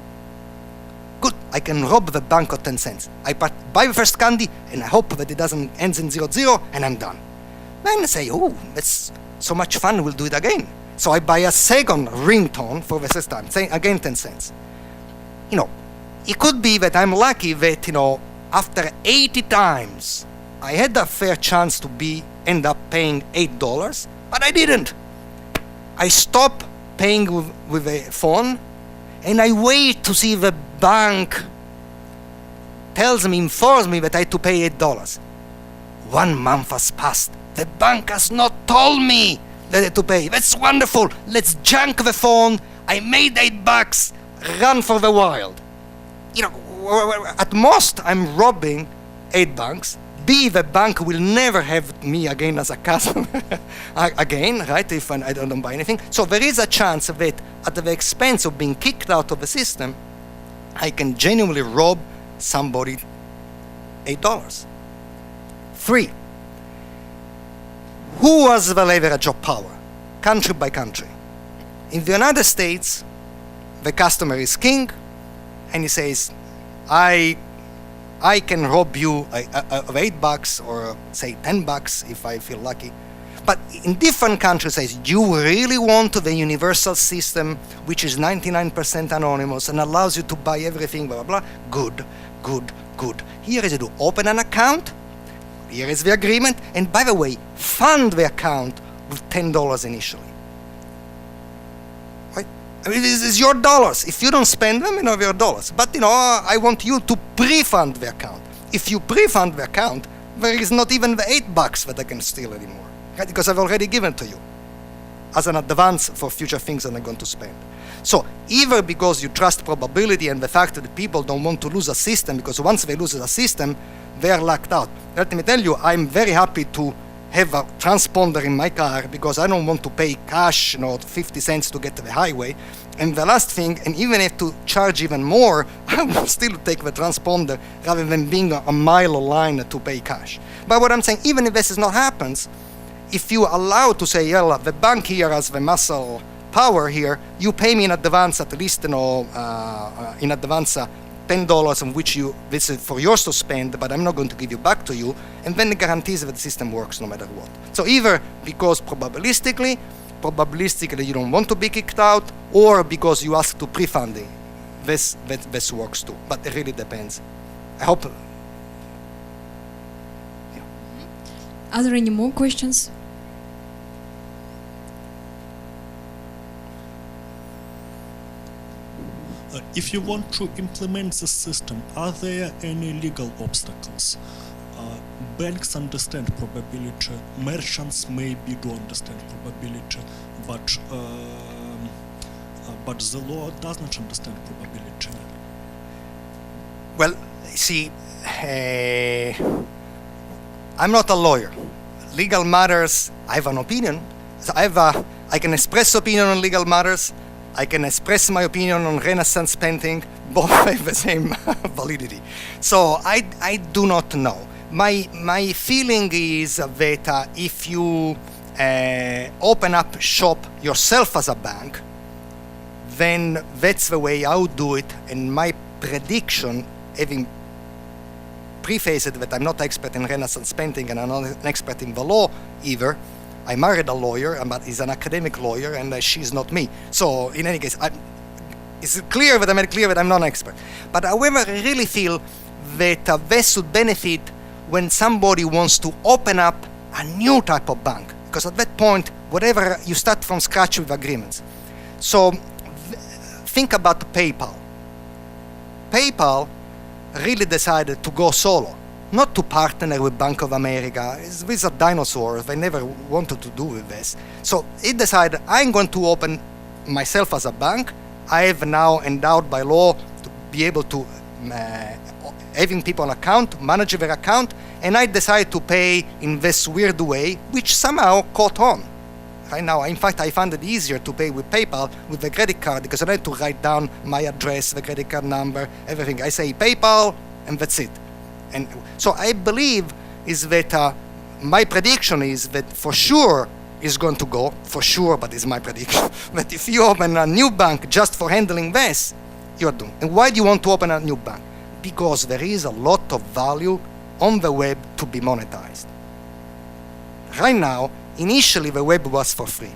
Good, I can rob the bank of 10 cents. I buy the first candy, and I hope that it doesn't end in 00, and I'm done. Then I say, oh, that's so much fun, we'll do it again. So I buy a second ringtone for the first time, saying again 10 cents. It could be that I'm lucky that, after 80 times, I had a fair chance to end up paying $8, but I didn't. I stop paying with a phone, and I wait to see the bank informs me that I had to pay $8. 1 month has passed. The bank has not told me that I had to pay. That's wonderful. Let's junk the phone. I made $8. Run for the wild. At most, I'm robbing 8 banks. B, the bank will never have me again as a customer again, right, if I don't buy anything. So there is a chance that at the expense of being kicked out of the system, I can genuinely rob somebody $8. 3, who has the leverage of power? Country by country. In the United States, the customer is king, and he says, I can rob you of $8 or say $10 if I feel lucky. But in different countries, says you really want the universal system, which is 99% anonymous and allows you to buy everything, blah, blah, blah. Good, good, good. Here is to open an account. Here is the agreement. And by the way, fund the account with $10 initially. It is your dollars. If you don't spend them, your dollars. But, I want you to pre-fund the account. If you pre-fund the account, there is not even the $8 that I can steal anymore. Right? Because I've already given to you as an advance for future things that I'm going to spend. So, either because you trust probability and the fact that people don't want to lose a system, because once they lose a system, they are locked out. Let me tell you, I'm very happy to have a transponder in my car because I don't want to pay cash, 50 cents to get to the highway. And the last thing, and even if to charge even more, I will still take the transponder rather than being a mile of line to pay cash. But what I'm saying, even if this is not happens, if you allow to say, the bank here has the muscle power here, you pay me in advance at least, in advance $10 on which this is for yours to spend, but I'm not going to give you back to you, and then it guarantees that the system works no matter what. So either because probabilistically you don't want to be kicked out, or because you ask to pre-funding, this works too. But it really depends. I hope. Yeah. Are there any more questions? If you want to implement the system, are there any legal obstacles? Banks understand probability, merchants maybe do understand probability, but the law does not understand probability. Well, see, I'm not a lawyer. Legal matters, I have an opinion. So I can express opinion on legal matters. I can express my opinion on Renaissance painting. Both have the same validity. So I do not know. My feeling is that if you open up shop yourself as a bank, then that's the way I would do it. And my prediction, having prefaced that I'm not expert in Renaissance painting and I'm not an expert in the law either. I married a lawyer, but he's an academic lawyer, and she's not me. So in any case, it's clear that I made clear that I'm not an expert. But however, I really feel that this should benefit when somebody wants to open up a new type of bank, because at that point, whatever you start from scratch with agreements. So think about PayPal. PayPal really decided to go solo, not to partner with Bank of America. These are dinosaurs. They never wanted to do with this. So it decided, I'm going to open myself as a bank. I have now endowed by law to be able to having people an account, manage their account, and I decided to pay in this weird way, which somehow caught on. Right now, in fact, I found it easier to pay with PayPal with the credit card because I don't have to write down my address, the credit card number, everything. I say PayPal, and that's it. And so I believe is that my prediction is that for sure is going to go, for sure, but it's my prediction, that if you open a new bank just for handling this, you're doomed. And why do you want to open a new bank? Because there is a lot of value on the web to be monetized. Right now, initially the web was for free.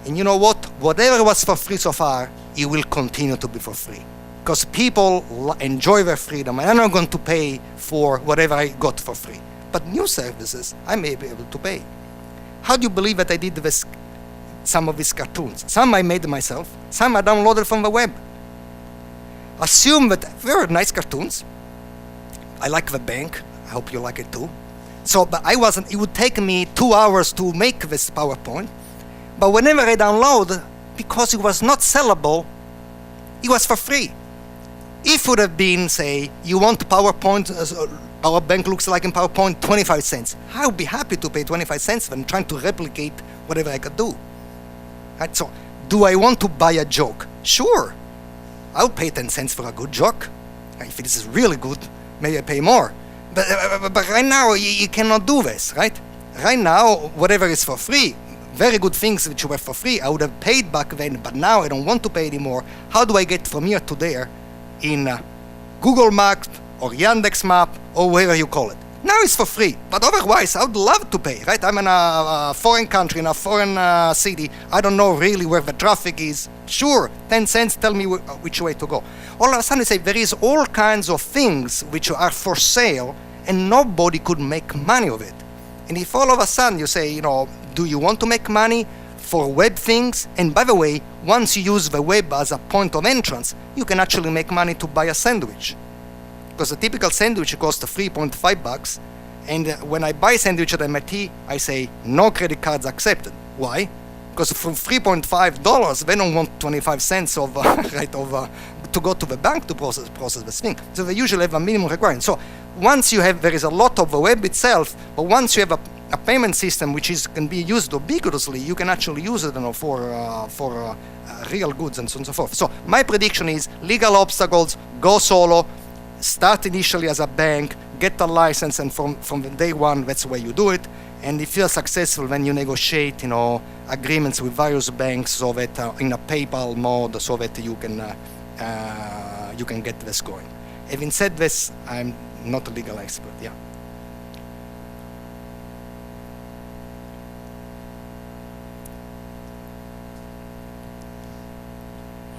And you know what? Whatever was for free so far, it will continue to be for free. Because people enjoy their freedom, and I'm not going to pay for whatever I got for free. But new services, I may be able to pay. How do you believe that I did this, some of these cartoons? Some I made myself, some I downloaded from the web. Assume that they were nice cartoons. I like the bank. I hope you like it too. So, but it would take me 2 hours to make this PowerPoint. But whenever I download, because it was not sellable, it was for free. If it would have been, say, you want PowerPoint, our bank looks like in PowerPoint, 25 cents. I would be happy to pay 25 cents when trying to replicate whatever I could do. Right? So, do I want to buy a joke? Sure. I'll pay 10 cents for a good joke. If it is really good, maybe I pay more. But right now, you cannot do this, right? Right now, whatever is for free, very good things which were for free, I would have paid back then, but now I don't want to pay anymore. How do I get from here to there in Google Maps or Yandex Map or whatever you call it? Now it's for free, but otherwise I would love to pay, right? I'm in a foreign country, in a foreign city. I don't know really where the traffic is. Sure, 10 cents, tell me which way to go. All of a sudden, you say there is all kinds of things which are for sale and nobody could make money of it. And if all of a sudden you say, do you want to make money for web things? And by the way, once you use the web as a point of entrance, you can actually make money to buy a sandwich. Because a typical sandwich costs $3.5, and when I buy a sandwich at MIT, I say no credit cards accepted. Why? Because for $3.5, they don't want 25 cents of to go to the bank to process this thing. So they usually have a minimum requirement. So once you have, there is a lot of the web itself, but once you have a payment system which can be used ubiquitously, you can actually use it for real goods and so on and so forth. So my prediction is legal obstacles, go solo, start initially as a bank, get a license, and from day one, that's the way you do it. And if you're successful, then you negotiate, agreements with various banks so that in a PayPal mode, so that you can get this going. Having said this, I'm not a legal expert. Yeah.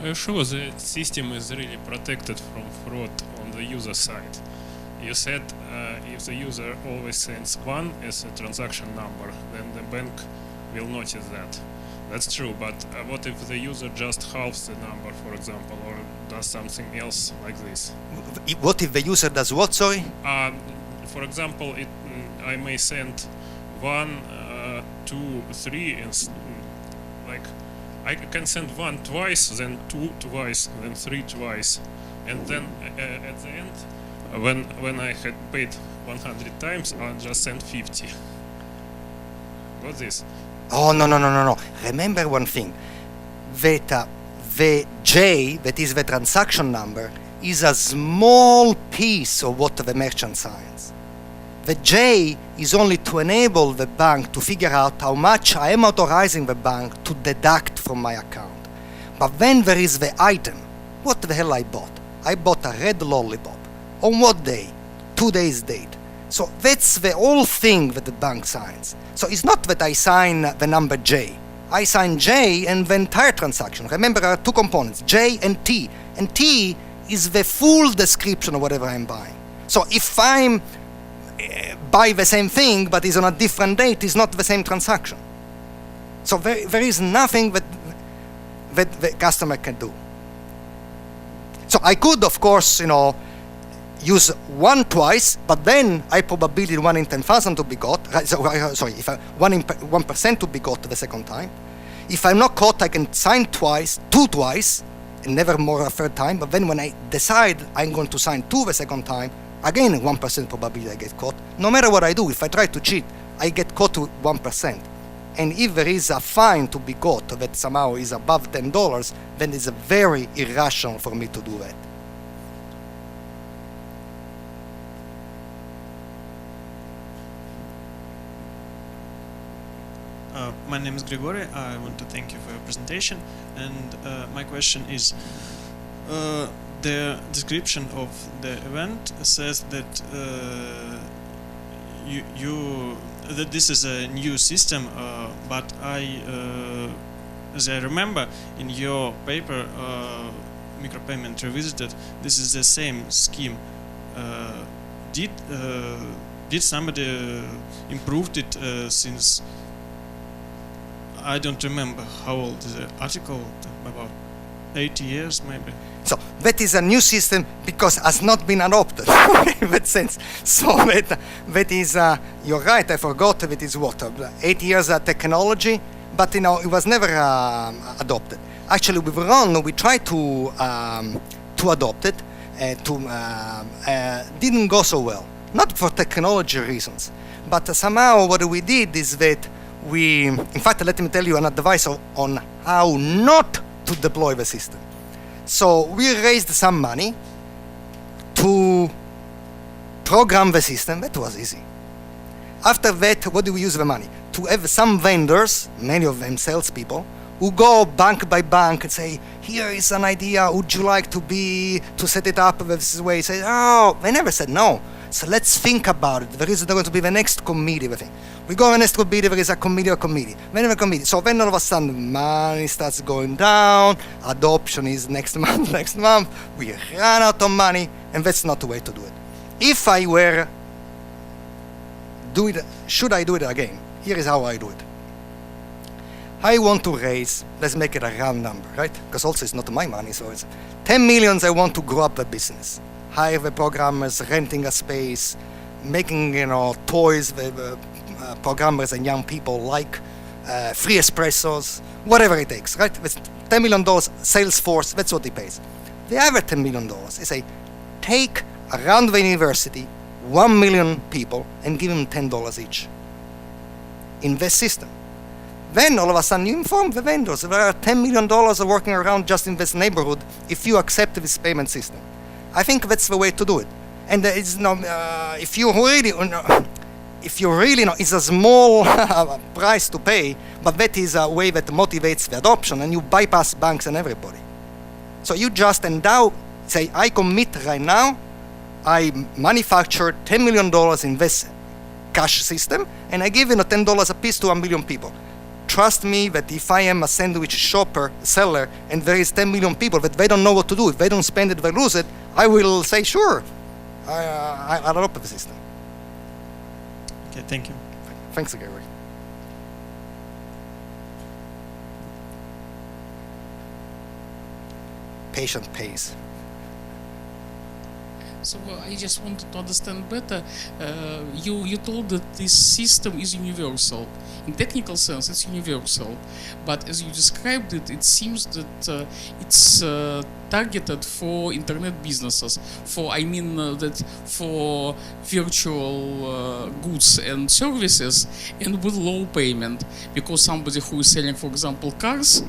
Are you sure the system is really protected from fraud on the user side? You said if the user always sends 1 as a transaction number, then the bank will notice that. That's true, but what if the user just halves the number, for example, or does something else like this? What if the user does what, sorry? For example, I may send 1, 2, 3, and I can send 1 twice, then 2 twice, then 3 twice, and then at the end, when I had paid 100 times, I just sent 50. Got this? Oh, no. Remember one thing, that the J, that is the transaction number, is a small piece of what the merchant signs. The J is only to enable the bank to figure out how much I am authorizing the bank to deduct from my account. But then there is the item. What the hell I bought? I bought a red lollipop. On what day? 2 days date. So that's the whole thing that the bank signs. So it's not that I sign the number J. I sign J and the entire transaction. Remember, there are 2 components, J and T. And T is the full description of whatever I'm buying. So if I'm buy the same thing but is on a different date, it's not the same transaction. So there is nothing that the customer can do. So I could, of course, use one twice, but then I probability 1 in 10,000 to be caught. Sorry, if 1% to be caught the second time. If I'm not caught, I can sign twice, twice, and never more a third time. But then when I decide I'm going to sign 2 the second time, again 1% probability I get caught. No matter what I do, if I try to cheat, I get caught to 1%. And if there is a fine to be caught that somehow is above $10, then it's very irrational for me to do that. My name is Grigory. I want to thank you for your presentation. And my question is, the description of the event says that that this is a new system, but as I remember in your paper, Micropayment Revisited, this is the same scheme. Did somebody improved it since? I don't remember how old is the article, about 80 years maybe. So that is a new system because has not been adopted in that sense. So that is, you're right, I forgot that is what, 8 years of technology, but it was never adopted. Actually with Ron, we tried to adopt it, didn't go so well. Not for technology reasons, but somehow what we did is that in fact, let me tell you an advice on how not to deploy the system. So we raised some money to program the system. That was easy. After that, what do we use the money? To have some vendors, many of them salespeople, who go bank by bank and say, here is an idea, would you like to set it up this way? Say, oh, they never said no. So let's think about it. There is going to be the next committee, I think. We go to the next committee, there is a committee. Then a committee. So then all of a sudden, money starts going down, adoption is next month, we run out of money, and that's not the way to do it. If I were should I do it again? Here is how I do it. I want to raise, let's make it a round number, right? Because also it's not my money, so it's 10 millions I want to grow up a business. Hire the programmers, renting a space, making toys the programmers and young people like, free espressos, whatever it takes, right? With $10 million sales force, that's what he pays. The other $10 million, they say, take around the university 1 million people and give them $10 each. Invest system. Then all of a sudden you inform the vendors there are $10 million working around just in this neighborhood if you accept this payment system. I think that's the way to do it. And it's if you really know, it's a small price to pay, but that is a way that motivates the adoption, and you bypass banks and everybody. So you just endow, say, I commit right now, I manufacture $10 million in this cash system, and I give $10 a piece to 1 million people. Trust me that if I am a sandwich seller, and there is 10 million people that they don't know what to do, if they don't spend it, they lose it, I will say, sure, I'll adopt the system. Okay, thank you. Thanks, Gary. Patient pays. So I just wanted to understand better. You told that this system is universal. In technical sense, it's universal. But as you described it, it seems that it's targeted for internet businesses. That for virtual goods and services, and with low payment. Because somebody who is selling, for example, cars,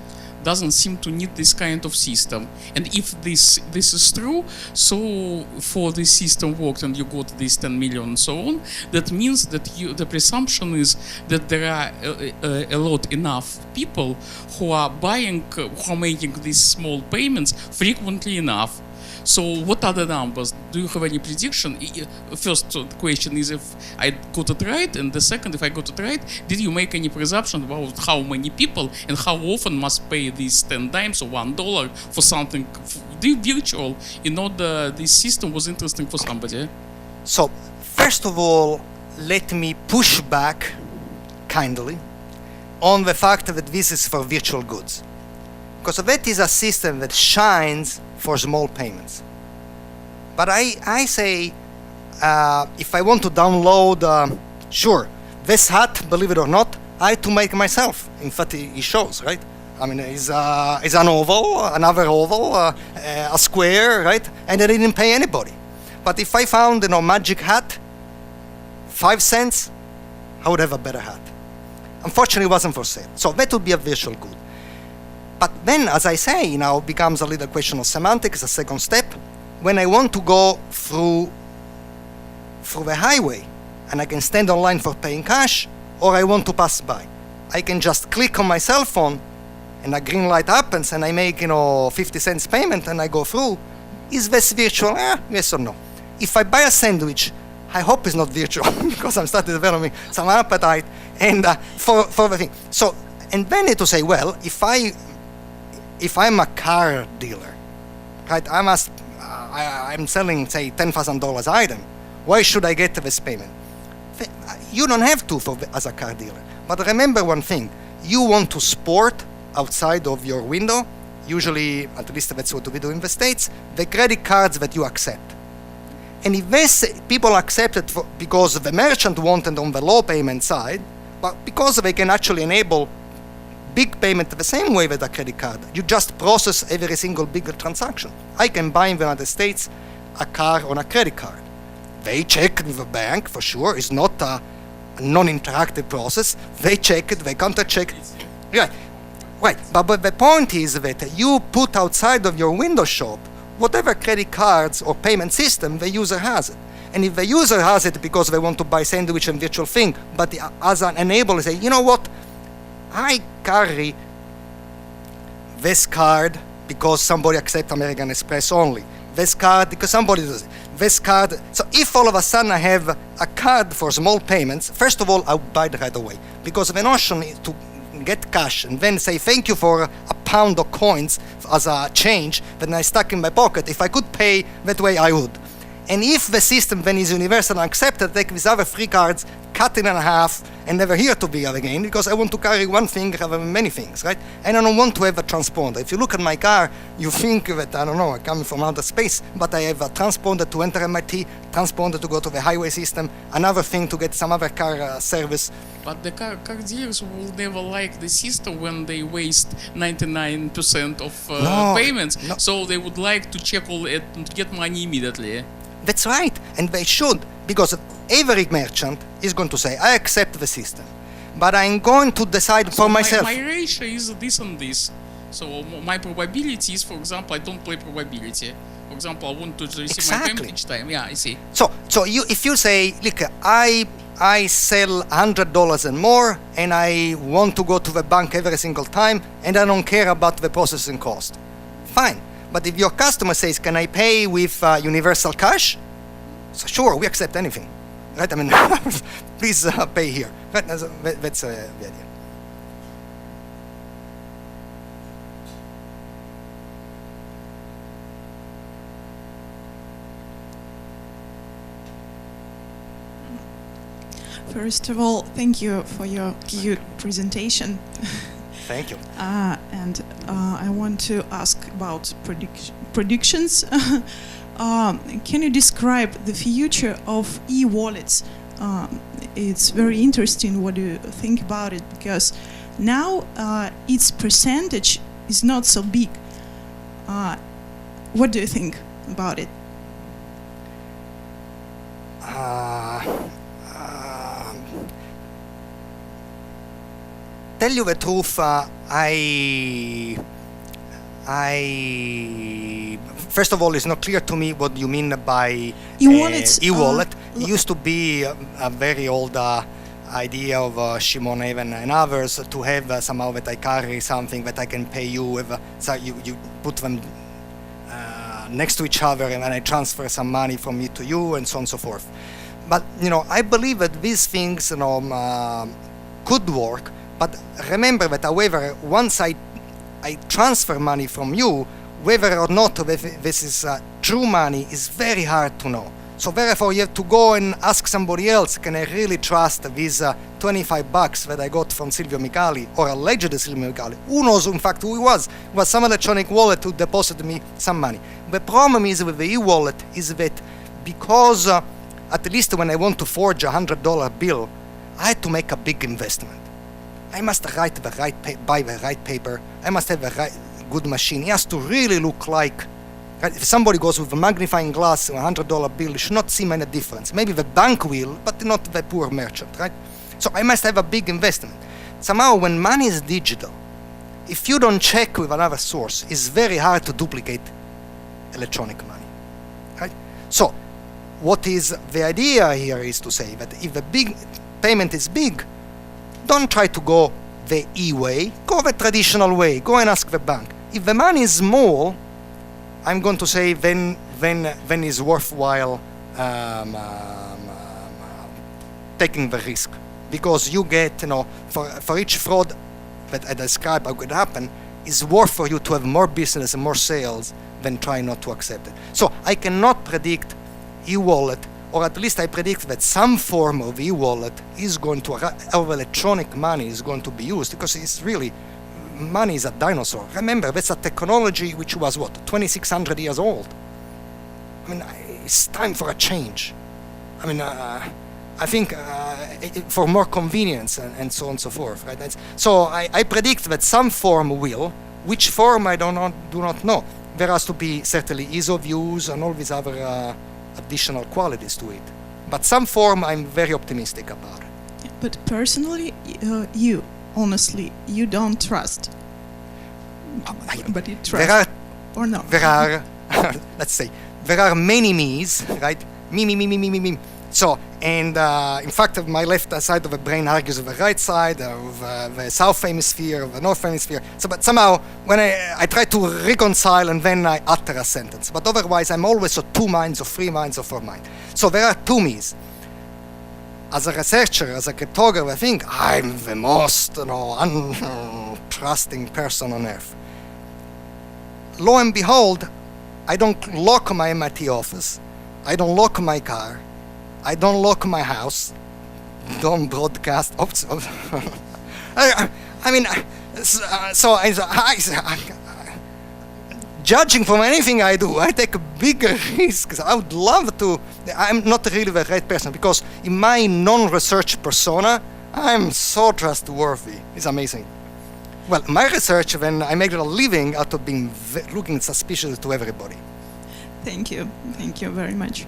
doesn't seem to need this kind of system. And if this is true, so for this system worked and you got this 10 million and so on, that means that the presumption is that there are a lot enough people who are making these small payments frequently enough. So what are the numbers? Do you have any prediction? First question is if I got it right, and the second, if I got it right, did you make any presumption about how many people and how often must pay these 10 dimes or $1 for something virtual? This system was interesting for somebody. So, first of all, let me push back kindly on the fact that this is for virtual goods. Because that is a system that shines for small payments. But I say, if I want to download, sure, this hat, believe it or not, I had to make myself. In fact, it shows, right? I mean, it's an oval, another oval, a square, right? And I didn't pay anybody. But if I found, magic hat, 5 cents, I would have a better hat. Unfortunately, it wasn't for sale. So that would be a virtual good. But then, as I say, it becomes a little question of semantics, a second step. When I want to go through the highway, and I can stand online for paying cash, or I want to pass by, I can just click on my cell phone, and a green light happens, and I make 50 cents payment, and I go through. Is this virtual? Yes or no? If I buy a sandwich, I hope it's not virtual because I'm starting developing some appetite and for the thing. So, and then to say, well, if I'm a car dealer, right? I'm selling, say, $10,000 item. Why should I get this payment? You don't have to as a car dealer. But remember one thing: you want to sport outside of your window. Usually, at least that's what we do in the States, the credit cards that you accept. And if this people accept it because the merchant wanted on the low payment side, but because they can actually enable big payment the same way with a credit card, you just process every single big transaction. I can buy in the United States a car on a credit card. They check with the bank for sure. It's not a non-interactive process. They check it, they counter-check. Right, but the point is that you put outside of your window shop whatever credit cards or payment system the user has it. And if the user has it because they want to buy sandwich and virtual thing, but as an enabler say, you know what, I carry this card because somebody accepts American Express only. This card because somebody does it. This card. So if all of a sudden I have a card for small payments, first of all, I would buy it right away. Because the notion is to get cash and then say thank you for a pound of coins as a change that I stuck in my pocket. If I could pay that way, I would. And if the system then is universal and accepted, take these other 3 cards, cut it in half, and never here to be again, because I want to carry one thing rather than many things, right? And I don't want to have a transponder. If you look at my car, you think that, I don't know, I'm coming from outer space, but I have a transponder to enter MIT, transponder to go to the highway system, another thing to get some other car service. But the car dealers will never like the system when they waste 99% of payments. No. So they would like to check all it and get money immediately. That's right, and they should, because every merchant is going to say, I accept the system, but I'm going to decide for myself. My ratio is this and this. So my probability is, for example, I don't play probability. For example, I want to receive my payment each time. Yeah, I see. So if you say, look, I sell $100 and more, and I want to go to the bank every single time, and I don't care about the processing cost. Fine. But if your customer says, can I pay with universal cash? So sure, we accept anything. Right? I mean, please pay here. Right? That's the idea. First of all, thank you for your cute presentation. Thank you. And I want to ask about predictions. Can you describe the future of e-wallets? It's very interesting what you think about it, because now its percentage is not so big. What do you think about it? Tell you the truth, first of all, it's not clear to me what you mean by e-wallets. E-wallet. It used to be a very old idea of Shimon Even and others to have somehow that I carry something that I can pay you with. So you put them next to each other, and then I transfer some money from me to you, and so on and so forth. But I believe that these things could work. But remember that, however, once I transfer money from you, whether or not this is true money is very hard to know. So therefore you have to go and ask somebody else, can I really trust these $25 that I got from Silvio Micali, or alleged Silvio Micali? Who knows in fact who he was? It was some electronic wallet who deposited me some money. The problem is with the e-wallet is that because at least when I want to forge a $100 bill, I had to make a big investment. I must write the buy the right paper. I must have a good machine. It has to really look like. If somebody goes with a magnifying glass and a $100 bill, you should not see any difference. Maybe the bank will, but not the poor merchant, right? So I must have a big investment. Somehow, when money is digital, if you don't check with another source, it's very hard to duplicate electronic money, right? So, what is the idea here is to say that if the big payment is big, don't try to go the e-way, go the traditional way, go and ask the bank. If the money is small, I'm going to say then it's worthwhile taking the risk, because you get, for each fraud that I describe how could happen, it's worth for you to have more business and more sales than try not to accept it. So I cannot predict e-wallet, or at least I predict that some form of e-wallet is going to, of electronic money is going to be used, because it's really, money is a dinosaur. Remember, that's a technology which was, 2,600 years old. I mean, it's time for a change. I mean, I think for more convenience and so on and so forth. Right? So I predict that some form will. Which form I do not know. There has to be certainly ease of use and all these other additional qualities to it. But some form I'm very optimistic about. But personally, you, honestly, you don't trust. But you trust. Or no? There are, let's say, there are many me's, right? Me. So, and in fact, my left side of the brain argues with the right side, of the south hemisphere, of the north hemisphere. So, but somehow, when I try to reconcile and then I utter a sentence. But otherwise, I'm always of 2 minds, or 3 minds, or 4 minds. So there are 2 me's. As a researcher, as a cryptographer, I think I'm the most, untrusting person on earth. Lo and behold, I don't lock my MIT office. I don't lock my car. I don't lock my house. Don't broadcast. Judging from anything I do, I take bigger risks. I would love to. I'm not really the right person, because in my non-research persona, I'm so trustworthy. It's amazing. Well, my research, when I make a living out of being looking suspicious to everybody. Thank you. Thank you very much.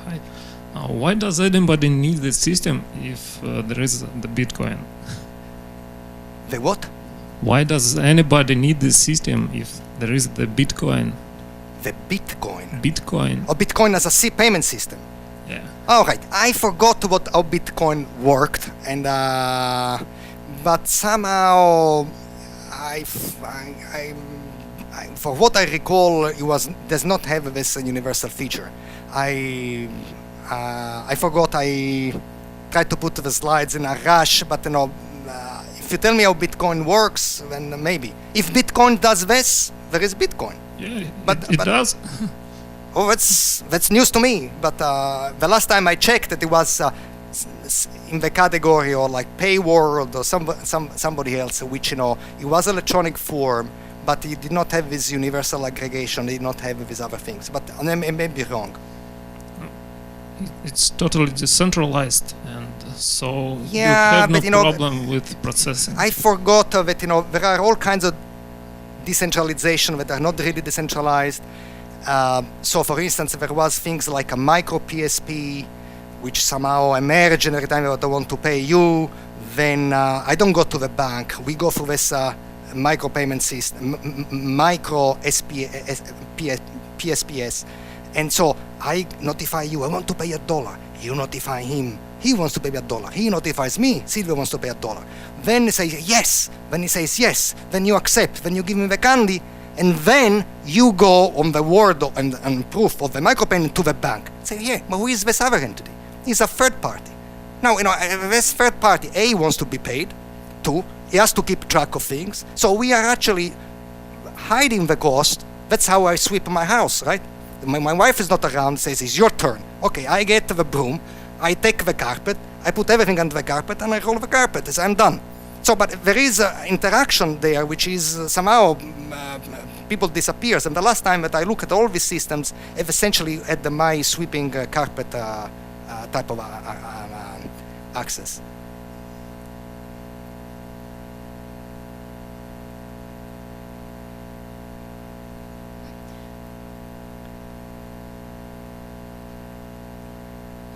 Hi. Why does anybody need the system if there is the Bitcoin? The what? Why does anybody need the system if there is the Bitcoin? The Bitcoin? Bitcoin. Or Bitcoin as a payment system? Yeah. All right. I forgot how Bitcoin worked, and but somehow for what I recall, it does not have this universal feature. I forgot. I tried to put the slides in a rush, but if you tell me how Bitcoin works, then maybe. If Bitcoin does this, there is Bitcoin. Yeah, it does. Oh, that's news to me. But the last time I checked, it was in the category or like Payworld or somebody else, which it was electronic form, but it did not have this universal aggregation. It did not have these other things. But I may be wrong. It's totally decentralized, and so yeah, you have no problem with processing. I forgot that there are all kinds of decentralization that are not really decentralized. So, for instance, there was things like a micro PSP, which somehow emerged, and every time I want to pay you, then I don't go to the bank. We go through this micro payment system, micro PSPS. And so I notify you, I want to pay $1. You notify him. He wants to pay $1. He notifies me. Silvio wants to pay $1. Then he says yes. When he says yes, then you accept. Then you give me the candy. And then you go on the word and proof of the micropayment to the bank. Say, yeah, but who is this other entity? He's a third party. Now, this third party, A, wants to be paid. 2, he has to keep track of things. So we are actually hiding the ghost. That's how I sweep my house, right? My wife is not around, says, it's your turn. Okay, I get the broom, I take the carpet, I put everything under the carpet, and I roll the carpet as I'm done. So, but there is interaction there, which is somehow people disappears. And the last time that I look at all these systems, I've essentially had my sweeping carpet type of access.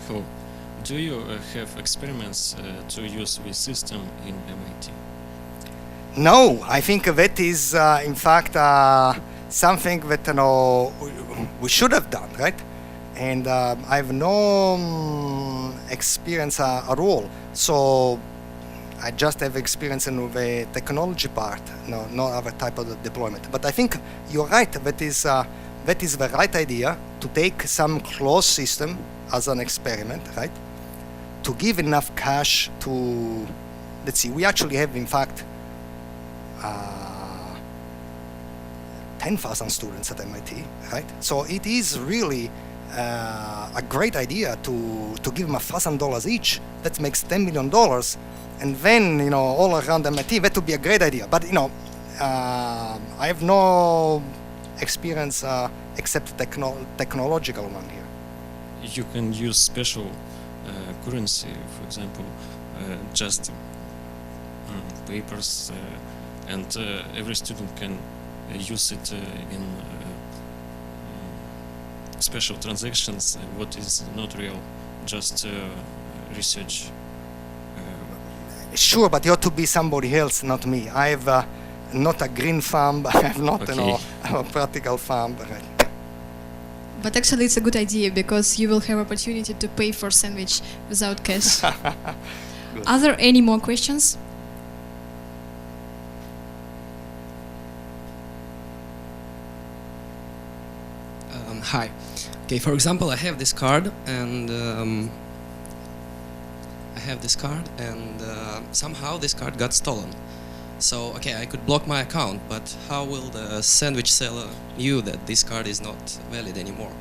So, do you have experiments to use this system in MIT? No, I think that is, in fact, something that we should have done, right? And I have no experience at all. So I just have experience in the technology part, no other type of deployment. But I think you're right. That is the right idea, to take some closed system as an experiment, right? To give enough cash to, let's see, we actually have, in fact, 10,000 students at MIT, right? So it is really a great idea to give them $1,000 each. That makes $10 million, and then all around MIT, that would be a great idea. But I have no experience except technological one here. You can use special currency, for example, just papers, and every student can use it in special transactions, what is not real, just research. Sure, but you ought to be somebody else, not me. I have not a green thumb, I have not a practical thumb. But actually it's a good idea, because you will have opportunity to pay for sandwich without cash. Are there any more questions? Hi. Okay, for example, I have this card, and somehow this card got stolen. So, okay, I could block my account, but how will the sandwich seller knew that this card is not valid anymore?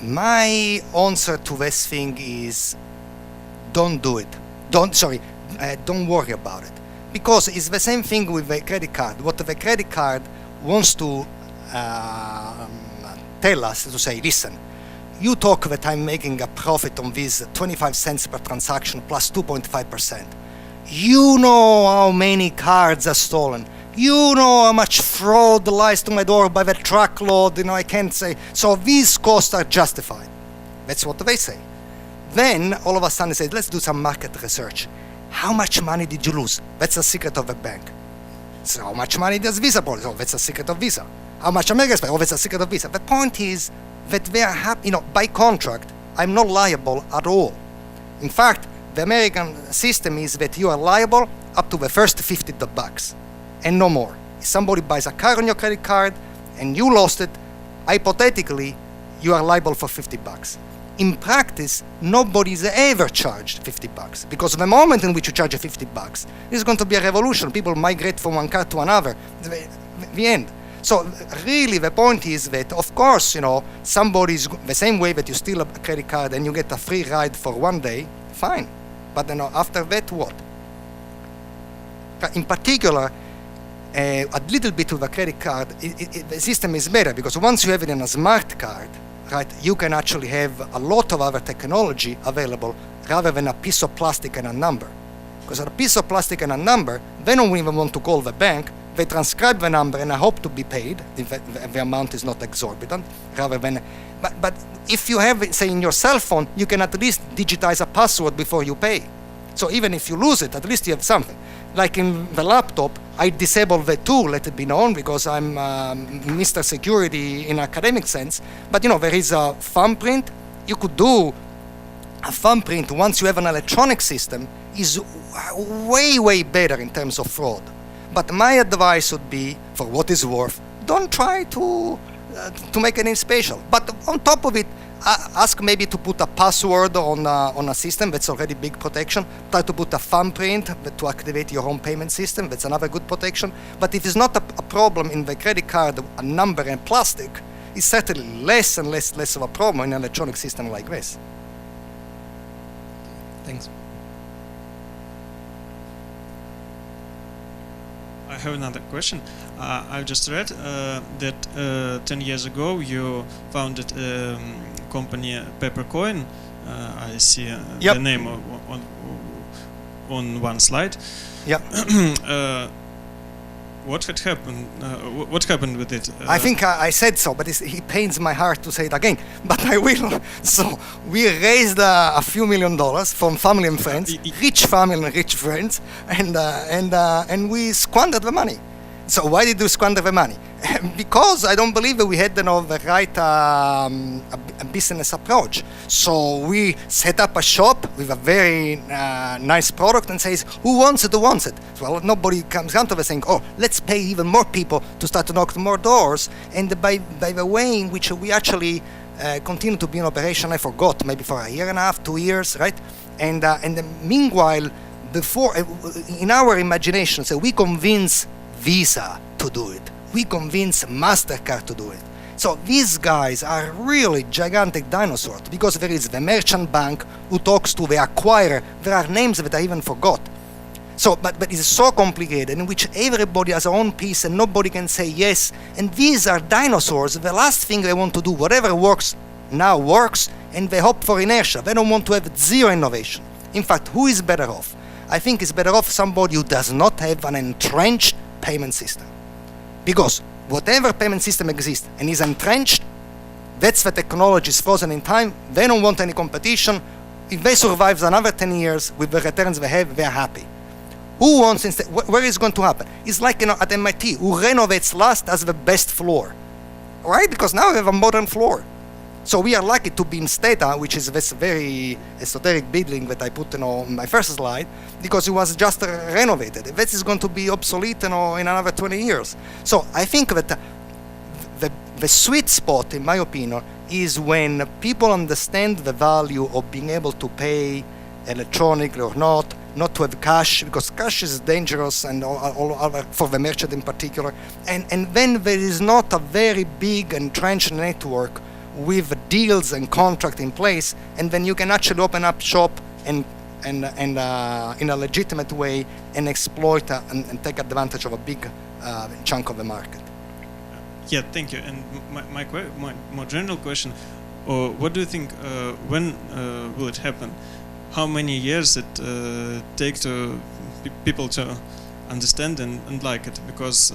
My answer to this thing is, don't do it. Don't worry about it. Because it's the same thing with the credit card. What the credit card wants to tell us, to say, listen, you talk that I'm making a profit on this 25 cents per transaction plus 2.5%. You know how many cards are stolen. You know how much fraud lies to my door by the truckload, I can't say. So these costs are justified. That's what they say. Then, all of a sudden, they say, let's do some market research. How much money did you lose? That's the secret of the bank. So how much money does Visa borrow? Oh, that's the secret of Visa. How much America spends? Oh, that's the secret of Visa. The point is that they are happy, by contract, I'm not liable at all. In fact, the American system is that you are liable up to the first $50 and no more. If somebody buys a car on your credit card and you lost it, hypothetically, you are liable for $50. In practice, nobody's ever charged $50, because the moment in which you charge $50, there's going to be a revolution. People migrate from one card to another. The end. So really, the point is that, of course, somebody's the same way that you steal a credit card and you get a free ride for one day, fine. But after that, what? In particular, a little bit with a credit card, the system is better, because once you have it in a smart card, right, you can actually have a lot of other technology available rather than a piece of plastic and a number. Because a piece of plastic and a number, they don't even want to call the bank. They transcribe the number and I hope to be paid if the amount is not exorbitant, rather than. But if you have it, say, in your cell phone, you can at least digitize a password before you pay. So even if you lose it, at least you have something. Like in the laptop, I disable the tool, let it be known, because I'm Mr. Security in academic sense. But there is a thumbprint. You could do a thumbprint once you have an electronic system is way, way better in terms of fraud. But my advice would be, for what it's worth, don't try to to make anything special. But on top of it, ask maybe to put a password on a system. That's already big protection. Try to put a thumbprint to activate your own payment system. That's another good protection. But if it's not a problem in the credit card, a number and plastic, it's certainly less and less of a problem in an electronic system like this. Thanks. I have another question. I've just read that 10 years ago you founded company Peppercoin. I see the name on one slide. Yeah. What had happened? What happened with it? I think I said so, but it pains my heart to say it again. But I will. So we raised a few $1 million from family and friends, rich family and rich friends, and we squandered the money. So why did we squander the money? Because I don't believe that we had the right a business approach. So we set up a shop with a very nice product and says, who wants it, who wants it? Well, nobody comes down to the saying, oh, let's pay even more people to start to knock more doors. And by the way in which we actually continue to be in operation, I forgot, maybe for a year and a half, 2 years, right? And meanwhile, before in our imagination, so we convince Visa to do it. We convince MasterCard to do it. So these guys are really gigantic dinosaurs because there is the merchant bank who talks to the acquirer. There are names that I even forgot. So, but it's so complicated in which everybody has their own piece and nobody can say yes. And these are dinosaurs. The last thing they want to do, whatever works now works, and they hope for inertia. They don't want to have zero innovation. In fact, who is better off? I think it's better off somebody who does not have an entrenched payment system. Because whatever payment system exists and is entrenched, that's the technology is frozen in time. They don't want any competition. If they survive another 10 years with the returns they have, they're happy. Who wants instead? Where is it going to happen? It's like at MIT, who renovates last has the best floor, right? Because now we have a modern floor. So we are lucky to be in Stata, which is this very esoteric building that I put on my first slide, because it was just renovated. This is going to be obsolete in another 20 years. So I think that the sweet spot, in my opinion, is when people understand the value of being able to pay electronically or not to have cash, because cash is dangerous and all other, for the merchant in particular. And then there is not a very big entrenched network with deals and contract in place, and then you can actually open up shop and in a legitimate way and exploit and take advantage of a big chunk of the market. Yeah, thank you. And my more general question: what do you think? When will it happen? How many years it take to people to understand and like it? Because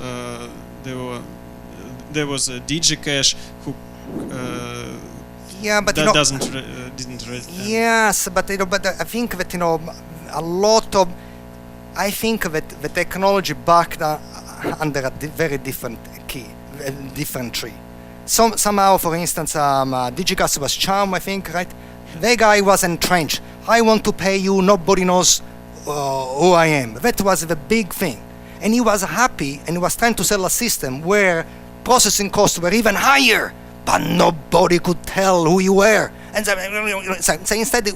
there was a DigiCash who. But didn't raise. Yes, but I think that a lot of the technology backed under a very different key, a different tree. Somehow, for instance, DigiCash was Charm, I think, right? The guy was entrenched. I want to pay you. Nobody knows who I am. That was the big thing, and he was happy, and he was trying to sell a system where processing costs were even higher. But nobody could tell who you were. And so instead,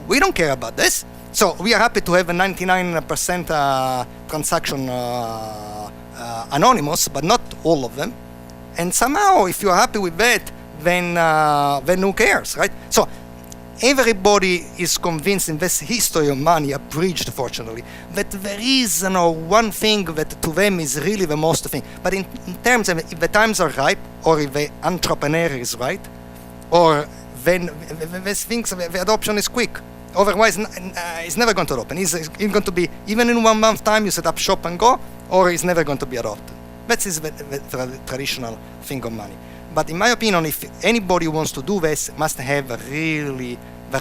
we don't care about this. So we are happy to have a 99% transaction anonymous, but not all of them. And somehow, if you're happy with that, then who cares, right? So everybody is convinced in this history of money, abridged fortunately, that there is one thing that to them is really the most thing. But in terms of if the times are ripe, or if the entrepreneur is right, or then these things, the adoption is quick. Otherwise, it's never going to open. It's going to be, even in 1 month time, you set up shop and go, or it's never going to be adopted. That is the traditional thing of money. But in my opinion, if anybody wants to do this, must have the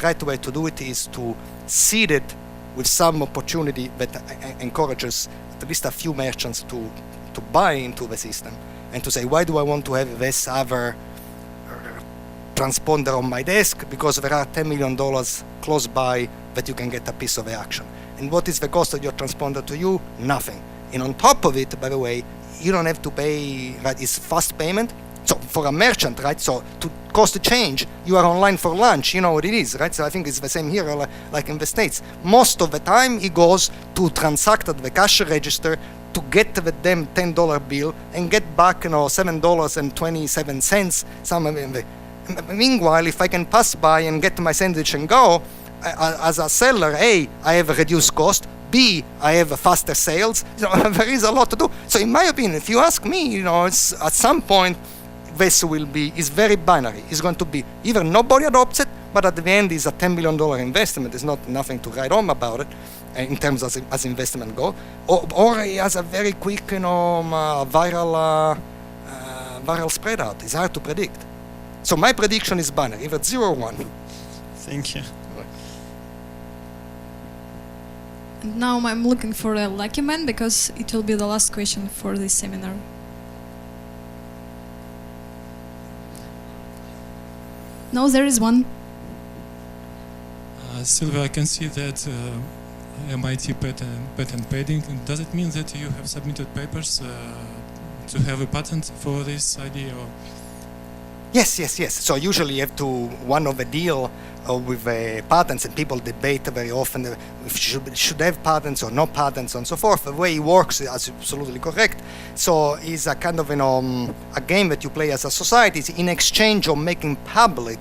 right way to do it is to seed it with some opportunity that encourages at least a few merchants to buy into the system and to say, why do I want to have this other transponder on my desk? Because there are $10 million close by that you can get a piece of the action. And what is the cost of your transponder to you? Nothing. And on top of it, by the way, you don't have to pay, right? It's fast payment. for a merchant, right? So to cost a change, you are online for lunch. You know what it is, right? So I think it's the same here, like in the States. Most of the time, he goes to transact at the cash register to get the damn $10 bill and get back, $7.27. Meanwhile, if I can pass by and get my sandwich and go, as a seller, A, I have a reduced cost. B, I have a faster sales. There is a lot to do. So in my opinion, if you ask me, it's at some point this is very binary. It's going to be either nobody adopts it, but at the end is a $10 million investment. There's nothing to write home about it in terms as investment go, or it has a very quick, viral spread out. It's hard to predict. So my prediction is binary, either 0 or 1. Thank you. And now I'm looking for a lucky man because it will be the last question for this seminar. No, there is one. Silvio, I can see that MIT patent pending. Does it mean that you have submitted papers to have a patent for this idea? Or? Yes. So usually you have to one of a deal with patents, and people debate very often if should have patents or no patents and so forth. The way it works is absolutely correct. So it's a kind of a game that you play as a society. It's in exchange of making public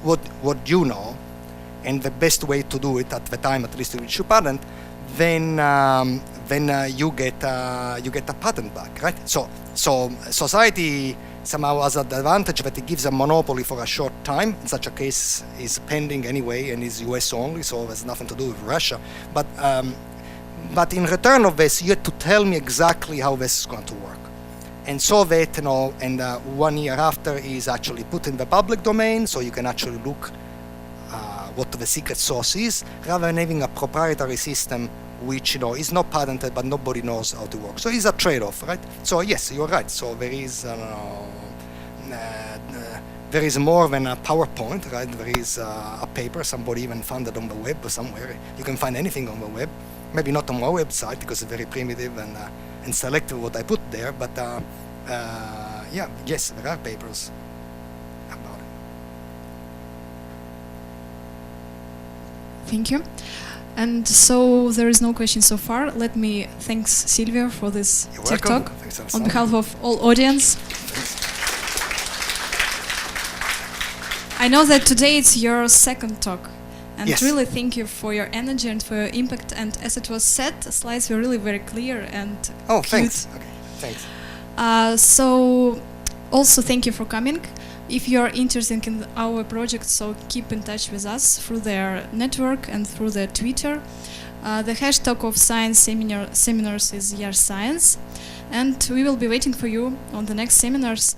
what you know, and the best way to do it at the time, at least, you issue patent, then you get a patent back, right? So society somehow has an advantage that it gives a monopoly for a short time. In such a case is pending anyway and is US only, so there's nothing to do with Russia. But in return of this, you have to tell me exactly how this is going to work. And so that, 1 year after is actually put in the public domain, so you can actually look what the secret sauce is, rather than having a proprietary system which is not patented but nobody knows how to work. So it's a trade-off, right? So yes, you're right. So there is more than a PowerPoint, right? There is a paper somebody even found it on the web somewhere. You can find anything on the web. Maybe not on my website because it's very primitive and selective what I put there. But yes, there are papers about it. Thank you. And so there is no question so far. Let me thanks Silvio for this tech talk on behalf of all audience. I know that today it's your second talk, and yes. Really thank you for your energy and for your impact. And as it was said, the slides were really very clear and cute. Thanks. Okay, thanks. So also thank you for coming. If you are interested in our project, so keep in touch with us through their network and through their Twitter. The hashtag of science seminars is YearScience, and we will be waiting for you on the next seminars.